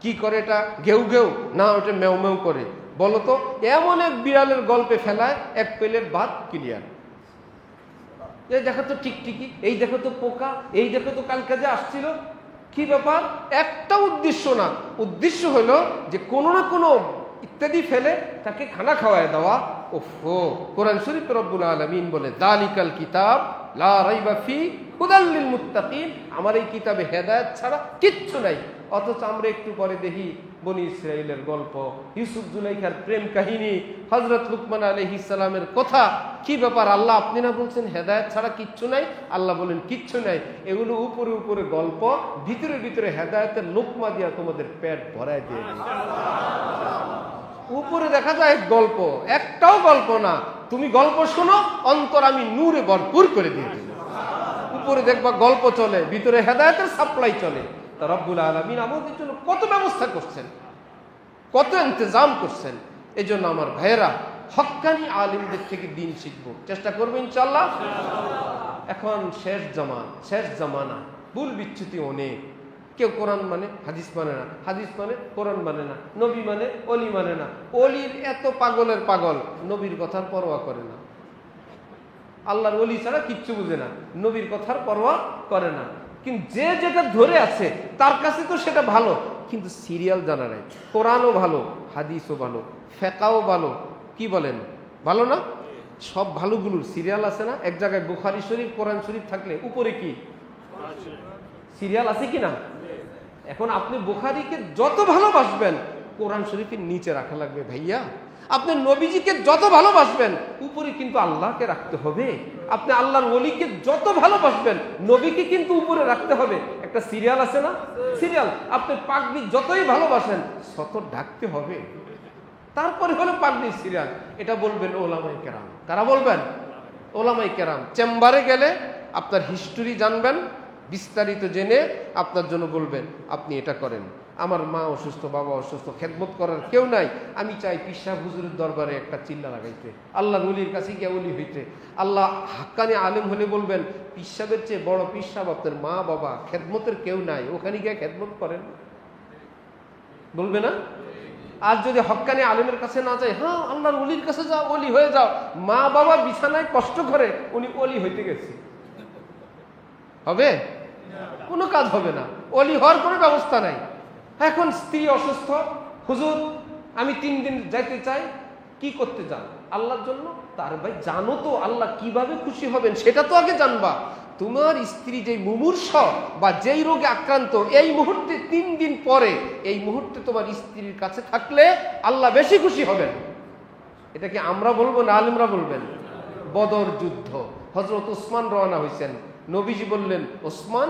Speaker 1: কি করে এটা? ঘেউ ঘেউ না, ওটা মেউ মেউ করে। বলো তো, এমন এক বিড়ালের গল্পে ফেলায় এক প্লেট ভাত ক্লিয়ার। এই দেখো তো টিকটিকি, এই দেখো তো পোকা, এই দেখো তো কালকে যে আসছিল। কি ব্যাপার? একটা উদ্দেশ্য না, উদ্দেশ্য হলো যে কোনো না কোনো ইত্যাদি ফেলে তাকে খানা খাওয়ায় দেওয়া। ওফো, কোরআন শরীফ রব্বুল আলামিন বলে, যালিকাল কিতাব লা রাইবা ফি হুদাল লিল মুত্তাকিন, আমার এই কিতাবে হেদায়েত ছাড়া কিচ্ছু নাই। অথচ আমরা একটু পরে দেখি বনি ইসরাইলের গল্প, ইউসুফ জুলাইখার প্রেম কাহিনী, হযরত লুকমান আলাইহিস সালামের কথা। কি ব্যাপার আল্লাহ, আপনি না বলছেন হেদায়েত ছাড়া কিচ্ছু নাই? আল্লাহ বলেন কিচ্ছু নাই, এগুলো উপরে উপরে গল্প, ভিতরে ভিতরে হেদায়েতের লোকমা দিয়া তোমাদের পেট ভরায় দিয়ে দিই। উপরে দেখা যায় গল্প, একটাও গল্প না। তুমি গল্প শোনো, অন্তর আমি নূরে ভরপুর করে দিয়ে দেব। উপরে দেখবা গল্প চলে, ভিতরে হেদায়েতের সাপ্লাই চলে। তা রব্বুল আলামিন আমাদের জন্য কত ব্যবস্থা করছেন, কত ইন্তজাম করছেন। এই জন্য আমার ভাইয়েরা, হক্কানি আলিমদের থেকে দিন শিখবো, চেষ্টা করবো ইনশাআল্লাহ। এখন শেষ জামানা, ভুল বিচ্যুতি অনেক। কেউ কোরআন মানে হাদিস মানে না, হাদিস মানে কোরআন মানে না, নবী মানে অলি মানে না। অলির এত পাগলের পাগল, নবীর কথার পরোয়া করে না। আল্লাহর অলি ছাড়া কিচ্ছু বুঝে না, নবীর কথার পরোয়া করে না। কিন্তু যে যেটা ধরে আছে তার কাছে তো সেটা ভালো, কিন্তু সিরিয়াল জানা নাই। কোরআনও ভালো, হাদিসও ভালো, ফেকাও ভালো, কি বলেন ভালো না? সব ভালোগুলোর সিরিয়াল আছে না? এক জায়গায় বুখারী শরীফ, কোরআন শরীফ থাকলে উপরে কি সিরিয়াল আছে কি না? এখন আপনি বুখারীকে যত ভালোবাসবেন, কোরআন শরীফের নিচে রাখা লাগবে ভাইয়া। আপনি নবীজিকে যত ভালোবাসবেন, উপরে কিন্তু আল্লাহকে রাখতে হবে। আপনি আল্লাহর ওলিকে যত ভালোবাসবেন, নবীকে কিন্তু উপরে রাখতে হবে। একটা সিরিয়াল আছে না? সিরিয়াল। আপনি পাগড়ি যতই ভালোবাসেন, তত ঢাকতে হবে। তারপরে হলো পাগড়ির সিরিয়াল। এটা বলবেন ওলামায়ে কেরাম। কারা বলবেন? ওলামায়ে কেরাম। চেম্বারে গেলে আপনার হিস্টোরি জানবেন, বিস্তারিত জেনে আপনার জন্য বলবেন আপনি এটা করেন। আমার মা অসুস্থ, বাবা অসুস্থ, খেদমত করার কেউ নাই, আমি চাই পীর সাহেব হুজুরের দরবারে একটা চিল্লা লাগাইতে, আল্লাহর ওলির কাছে গিয়ে ওলি হইতে। আল্লাহ হাক্কানি আলেম হলে বলবেন পীর সাহেবের চেয়ে বড় পীর সাহেব আপনার মা বাবা, খেদমতের কেউ নাই, ওখানে গিয়ে খেদমত করেন। বলবে না? আর যদি হক্কানি আলেমের কাছে না যায়, হ্যাঁ আল্লাহর ওলির কাছে যাও, ওলি হয়ে যাও, মা বাবা বিছানায় কষ্ট করে উনি ওলি হইতে গেছে, হবে? কোনো কাজ হবে না, ওলি হওয়ার কোনো ব্যবস্থা নাই। এখন স্ত্রী অসুস্থ, হুজুর আমি 3 দিন যাইতে চাই, কি করতে চান? আল্লাহর জন্য। তার ভাই জানো তো আল্লাহ কিভাবে খুশি হবেন সেটা তো আগে জানবা। তোমার স্ত্রী যে মুমূর্ষ বা যেই রোগে আক্রান্ত, এই মুহূর্তে 3 দিন পরে এই মুহূর্তে তোমার স্ত্রীর কাছে থাকলে আল্লাহ বেশি খুশি হবেন। এটা কি আমরা বলবো না আলেমরা বলবেন? বদর যুদ্ধ, হযরত ওসমান রওনা হয়েছেন, নবীজি বললেন ওসমান,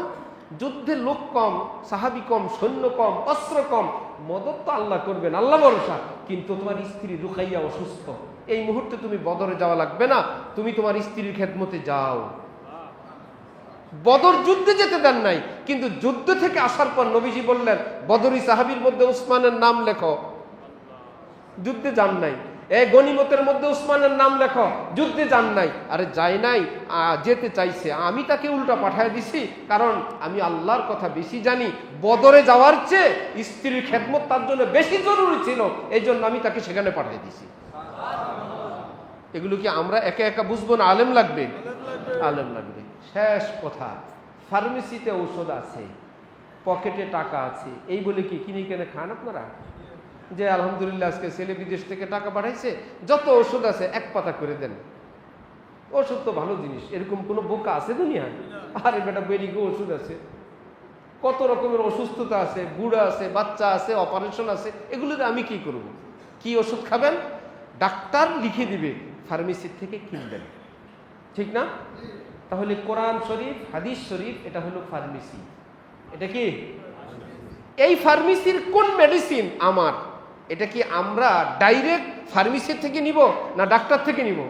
Speaker 1: যুদ্ধে লোক কম, সাহাবী কম, সৈন্য কম, অস্ত্র কম, মদত তো আল্লাহ করবেন, আল্লাহ ভরসা, কিন্তু তোমার স্ত্রী রুকাইয়া অসুস্থ, এই মুহূর্তে তুমি বদরে যাওয়া লাগবে না, তুমি তোমার স্ত্রীর খেদমতে যাও। বদর যুদ্ধে যেতে দেন নাই, কিন্তু যুদ্ধ থেকে আসার পর নবীজি বললেন বদরি সাহাবীর মধ্যে উসমানের নাম লেখো, যুদ্ধে যান নাই। এই গনিমতের মধ্যে উসমানের নাম লেখো, যুদ্ধে যান নাই। আরে যাই নাই, যেতে চাইছে, আমি তাকে উল্টা পাঠায় দিছি, কারণ আমি আল্লাহর কথা বেশি জানি, বদরে যাওয়ার চেয়ে স্ত্রীর খেদমত তার জন্য বেশি জরুরি ছিল, এই জন্য আমি তাকে সেখানে পাঠিয়ে দিছি। এগুলো কি আমরা একা একা বুঝবো না আলেম লাগবে? আলেম লাগবে। শেষ কথা, ফার্মেসিতে ঔষধ আছে, পকেটে টাকা আছে, এই বলে কি কিনে কিনে খান আপনারা? যে আলহামদুলিল্লাহ আজকে ছেলে বিদেশ থেকে টাকা পাঠাইছে, যত ওষুধ আছে 1 পাতা করে দেন। ওষুধ তো ভালো জিনিস, এরকম কোনো বোকা আছে দুনিয়ায়? আরে বেটা বেরিগো ওষুধ আছে, কত রকমের অসুস্থতা আছে, বুড়া আছে, বাচ্চা আছে, অপারেশন আছে, এগুলোতে আমি কি করব? কি ওষুধ খাবেন? ডাক্তার লিখে দিবে, ফার্মেসির থেকে কিনবেন, ঠিক না? তাহলে কোরআন শরীফ, হাদিস শরীফ, এটা হলো ফার্মেসি। এটা কি? এই ফার্মেসির কোন মেডিসিন আমার, এটা কি আমরা ডাইরেক্ট ফার্মেসি থেকে নিব না ডাক্তার থেকে নিব?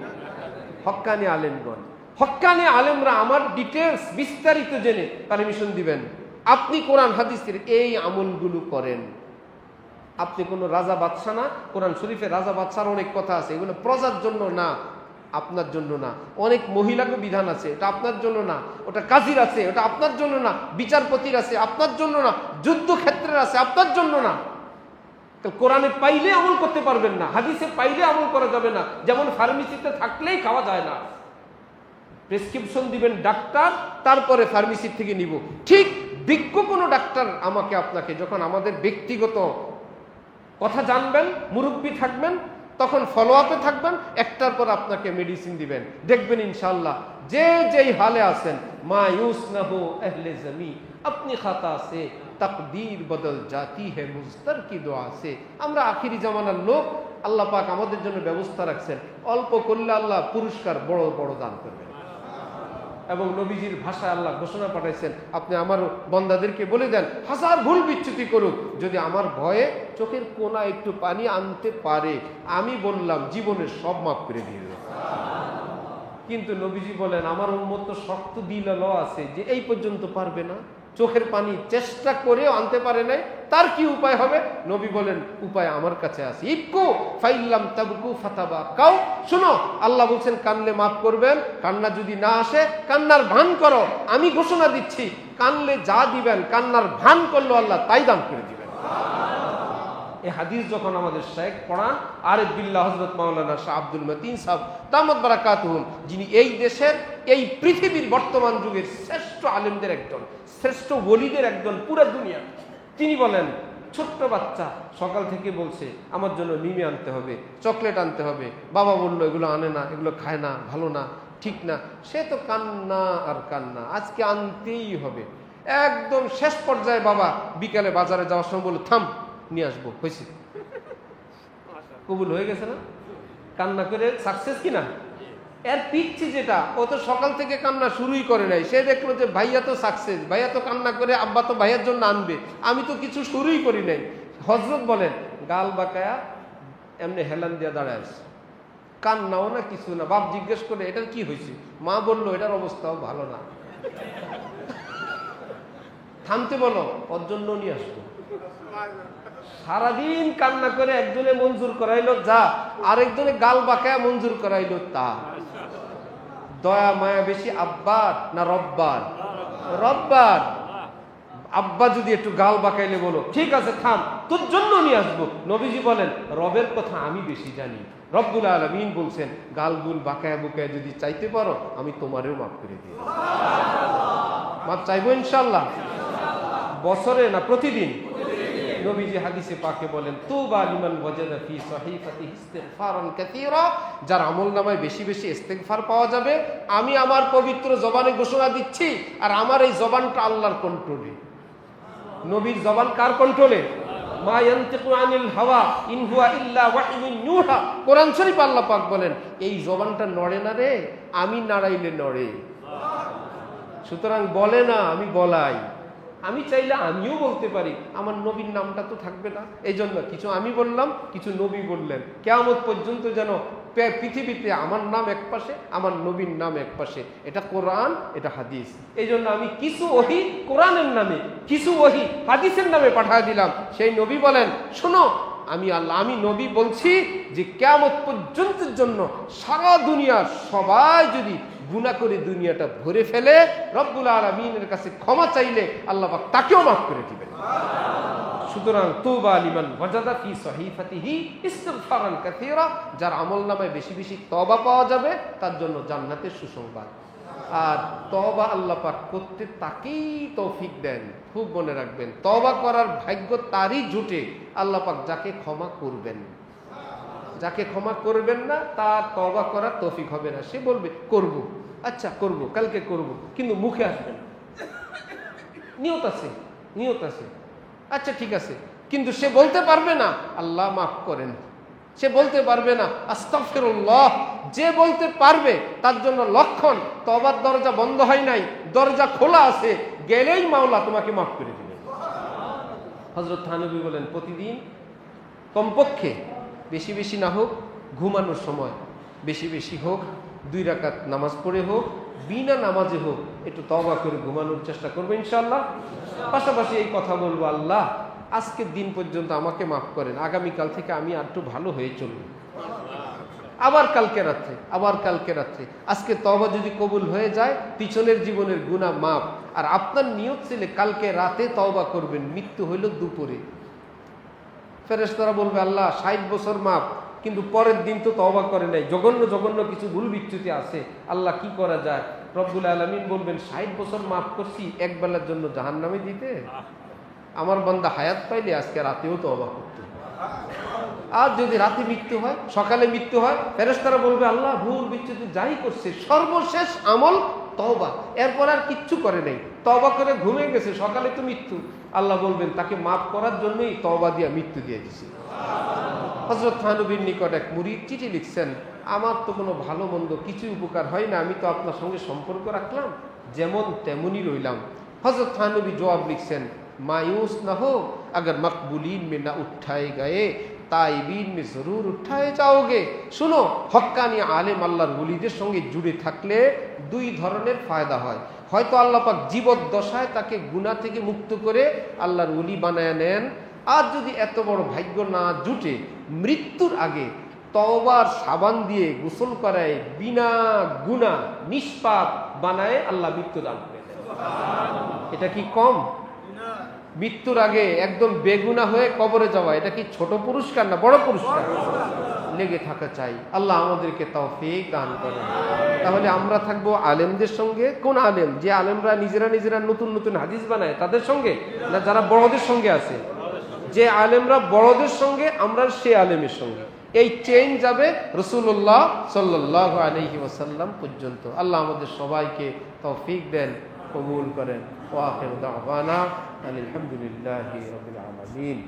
Speaker 1: হক্কানি আলেমগণ, হক্কানি আলেমরা আমার ডিটেলস বিস্তারিত জেনে পারমিশন দিবেন, আপনি কোরআন হাদিসের এই আমলগুলো করেন। আপনি কোনো রাজা বাদশা না, কোরআন শরীফে রাজা বাদশার অনেক কথা আছে, এগুলো প্রজার জন্য না, আপনার জন্য না। অনেক মহিলাকে বিধান আছে, এটা আপনার জন্য না। ওটা কাজীর আছে, ওটা আপনার জন্য না। বিচারপতির আছে, আপনার জন্য না। যুদ্ধক্ষেত্রের আছে, আপনার জন্য না। কোরআনে পাইলে আমল করতে পারবেন না, হাদিসে পাইলে আমল করা যাবে না। যেমন ফার্মেসিতে থাকলেই খাওয়া যায় না, প্রেসক্রিপশন দিবেন ডাক্তার, তারপরে ফার্মেসি থেকে নিব। ঠিক বিজ্ঞ কোনো ডাক্তার আমাকে আপনাকে যখন আমাদের ব্যক্তিগত কথা জানবেন, মুরব্বী থাকবেন, তখন ফলো আপে থাকবেন, একটার পর আপনাকে মেডিসিন দিবেন, দেখবেন ইনশাআল্লাহ যে যেই হালে আছেন, মা ইউসনাহু আহলে জমি আপনি খাতা সে তাকদীর বদল জাতি হে মুস্তার কি দোয়া সে। আমরা আখিরি জামানার লোক, আল্লাহ পাক আমাদের জন্য ব্যবস্থা রাখছেন, অল্প করলে আল্লাহ পুরস্কার বড় বড় দান করবেন। এবং নবীজির ভাষায় আল্লাহ ঘোষণা পাঠাইছেন, আপনি আমার বন্দাদেরকে বলে দেন, হাজার ভুল বিচ্যুতি করুক, যদি আমার ভয়ে চোখের কোনা একটু পানি আনতে পারে, আমি বললাম জীবনের সব মাফ করে দিয়ে দেব। কিন্তু নবীজি বলেন, আমার উম্মত তো শক্ত দিল আছে, যে এই পর্যন্ত পারবে না, চোখের পানি চেষ্টা করেও আনতে পারে নাই, তার কি উপায় হবে? নবী বলেন, উপায় আমার কাছে আছে। ইবকু ফাইল্লাম তাবকু ফাতাবা কাউ। শুনো, আল্লাহ বলছেন কানলে মাফ করবেন, কান্না যদি না আসে কান্নার ভান করো। আমি ঘোষণা দিচ্ছি, কানলে যা দিবেন, কান্নার ভান করলো আল্লাহ তাই দান করে দিবেন। এই হাদিস যখন আমাদের শেখ পড়ান আরিফ বিল্লাহ হযরত মাওলানা শাহ আব্দুল মতিন সাহেব দামাত বারাকাতুহুম, যিনি এই দেশের, এই পৃথিবীর বর্তমান যুগের শ্রেষ্ঠ আলেমদের একজন, শ্রেষ্ঠ ওলিদের একজন পুরো দুনিয়া, তিনি বলেন, ছোট্ট বাচ্চা সকাল থেকে বলছে আমার জন্য মিমি আনতে হবে, চকলেট আনতে হবে, বাবা বললো এগুলো আনে না, এগুলো খায় না, ভালো না, ঠিক না, সে তো কান্না আর কান্না, আজকে আনতেই হবে। একদম শেষ পর্যায়ে বাবা বিকালে বাজারে যাওয়ার সময় বলল, থাম নিয়ে আসবো, হয়েছে, কবুল হয়ে গেছে না? কান্না করে সাকসেস কিনা? এর পিচ্ছি যেটা, ও তো সকাল থেকে কান্না শুরুই করে নাই, সে দেখলো যে ভাইয়া তো সাকসেস, ভাইয়া তো কান্না করে আব্বা তো ভাইয়ার জন্য আনবে, আমি তো কিছু শুরুই করি নাই। হযরত বলেন, গাল বাঁকায়া এমনি হেলান দিয়া দাঁড়ায় আছে, কান্নাও না কিছু না। বাপ জিজ্ঞেস করে এটার কি হয়েছে, মা বললো এটার অবস্থাও ভালো না, থামতে বলো, ওর জন্য নিয়ে আসবো। সারাদিন কান্না করে একজনে মঞ্জুর করাইলো যা, আরেকজনে গাল বাঁকায়া মঞ্জুর করাইলো তা। দয়া মায়া বেশি আব্বার না রব্বার? রব্বার। আব্বা যদি একটু গাল বাঁকাইলে বলো ঠিক আছে থাম, তোর জন্য নিয়ে আসবো। নবীজি বলেন রবের কথা আমি বেশি জানি। রব্বুল আলামিন বলছেন গালগুল বাঁকায় বুকায় যদি চাইতে পারো আমি তোমারেও মাফ করে দিই। মাফ চাইবো ইনশাআল্লাহ, বছরে না প্রতিদিন। নবীজি হাদিসে পাকে বলেন তুবা লিমান ওয়াজাদা ফি সহিফাতিহি ইস্তিগফারান কাসীরা, যার আমলনামায় বেশি বেশি ইস্তিগফার পাওয়া যাবে। আমি আমার পবিত্র জবানে ঘোষণা দিচ্ছি, আর আমার এই জবানটা আল্লাহর কন্ট্রোলে। নবীর জবান কার কন্ট্রোলে? মা ইয়ানতিকু আনিল হাওয়া ইন হুয়া ইল্লা ওয়াহয়ুন ইউহা। কোরআন শরীফ আল্লাহ পাক বলেন এই জবানটা নড়ে না রে, আমি নাড়াইলে নড়ে। সুতরাং বলে না, আমি বলাই। আমি চাইলে আমিও বলতে পারি, আমার নবীর নামটা তো থাকবে না। এই জন্য কিছু আমি বললাম, কিছু নবী বললেন। কিয়ামত পর্যন্ত যেন পৃথিবীতে আমার নাম এক পাশে, আমার নবীর নাম এক পাশে। এটা কোরআন, এটা হাদিস। এই জন্য আমি কিছু ওহী কোরআনের নামে, কিছু ওহী হাদিসের নামে পাঠিয়ে দিলাম। সেই নবী বলেন শোনো, আমি আল্লাহ, আমি নবী বলছি যে কিয়ামত পর্যন্তের জন্য সারা দুনিয়ার সবাই যদি গুনাহ করে দুনিয়াটা ভরে ফেলে, রব্বুল আলামিনের কাছে ক্ষমা চাইলে আল্লাহ পাক তাকেও মাফ করে দিবেন। সুতরাং তুবা লিমান ওয়াজাদা ফি সহিফাতিহি ইস্তিগফারান কাসীরা, যার আমলনামায় বেশি বেশি তওবা পাওয়া যাবে তার জন্য জান্নাতের সুসংবাদ। আর তওবা আল্লাহ পাক করতে তাকেই তৌফিক দেন। খুব মনে রাখবেন, তওবা করার ভাগ্য তারই জুটে আল্লাহ পাক যাকে ক্ষমা করবেন। যাকে ক্ষমা করবেন না তার তওবা করার তৌফিক হবে না। সে বলবে করব, আচ্ছা করব, কালকে করব, কিন্তু মুখে আসবে না। নিয়ত আছে, নিয়ত আছে, আচ্ছা ঠিক আছে, কিন্তু সে বলতে পারবে না আল্লাহ মাফ করেন। সে বলতে পারবে না আস্তাগফিরুল্লাহ। যে বলতে পারবে তার জন্য লক্ষণ তওবার দরজা বন্ধ হয় নাই, দরজা খোলা আছে, গেলেই মাওলা তোমাকে মাফ করে দিবেন। হযরত থানবী বলেন প্রতিদিন কমপক্ষে বেশি বেশি না হোক, ঘুমানোর সময় বেশি বেশি হোক, 2 রাকাত নামাজ পড়ে হোক, বিনা নামাজে হোক, একটু তওবা করে ঘুমানোর চেষ্টা করবো ইনশাআল্লাহ। পাশাপাশি এই কথা বলবো, আল্লাহ আজকের দিন পর্যন্ত আমাকে মাফ করেন, আগামীকাল থেকে আমি আর একটু ভালো হয়ে চলব। আবার কালকে রাত্রে, আবার কালকে রাত্রে। আজকে তওবা যদি কবুল হয়ে যায়, পিছনের জীবনের গুনাহ মাফ। আর আপনার নিয়ত ছিল কালকে রাতে তওবা করবেন, মৃত্যু হইল দুপুরে। ফেরেশতারা বলবে আল্লাহ 60 বছর মাফ, কিন্তু পরের দিন তো তওবা করে নাই, জঘন্য জঘন্য কিছু ভুল বিচ্যুতি আছে, আল্লাহ কি করা যায়? রব্বুল আলামিন বলবেন 60 বছর মাফ করছি, এক বেলার জন্য জাহান্নামে দিতে? আমার বান্দা হায়াত পাইলে আজকে রাতেও তওবা করতে। আর যদি রাতে মৃত্যু হয়, সকালে মৃত্যু হয়, ফেরেশতারা বলবে আল্লাহ ভুল বিচ্যুতি যাই করছে, সর্বশেষ আমল তওবা, এরপর আর কিচ্ছু করে নাই, তওবা করে ঘুমিয়ে গেছে, সকালে তো মৃত্যু। আল্লাহ বলবেন তাকে মাফ করার জন্যই তওবা দিয়া মৃত্যু দিয়ে দিছি। হযরত থানবীর নিকট এক মুরিদ চিঠি লিখছেন, আমার তো কোনো ভালো মন্দ কিছু উপকার হয় না, আমি তো আপনার সঙ্গে সম্পর্ক রাখলাম, যেমন তেমনই রইলাম। হযরত থানবী জবাব লিখছেন, मायूस न हो अगर मकबूलीन में न उठाए गए তাইবিন মে জরুর উঠায়ে যাওগে। শুনো, হক্কানি আলেম আল্লাহর ওলিদের সঙ্গে জুড়ে থাকলে 2 ধরনের ফায়দা হয়। হয়তো আল্লাহ পাক জীবদ্দশায় তাকে গুনাহ থেকে মুক্ত করে আল্লাহর ওলি বানায় নেন, আর যদি এত বড় ভাগ্য না জুটে, মৃত্যুর আগে তওবার সাবান দিয়ে গোসল করায় বিনা গুনাহ নিষ্পাপ বানায় আল্লাহ মৃত্যু দান করে দেন। এটা কি কম? মৃত্যুর আগে একদম বেগুনা হয়ে কবরে যাওয়া, এটা কি ছোট পুরস্কার না বড় পুরস্কার? লেগে থাকা চাই। আল্লাহ আমাদেরকে তৌফিক দান করেন। তাহলে আমরা থাকবো আলেমদের সঙ্গে। কোন আলেম? যে আলেমরা নিজেরা নতুন নতুন হাদিস বানায় তাদের সঙ্গে, না যারা বড়দের সঙ্গে আছে? যে আলেমরা বড়দের সঙ্গে, আমরা সে আলেমের সঙ্গে। এই চেইন যাবে রাসূলুল্লাহ সাল্লাল্লাহু আলাইহি ওয়াসাল্লাম পর্যন্ত। আল্লাহ আমাদের সবাইকে তৌফিক দেন, কবুল করেন। ওয়া আখিরু দাওয়ানা আলহামদুলিল্লাহি রাব্বিল আলামিন।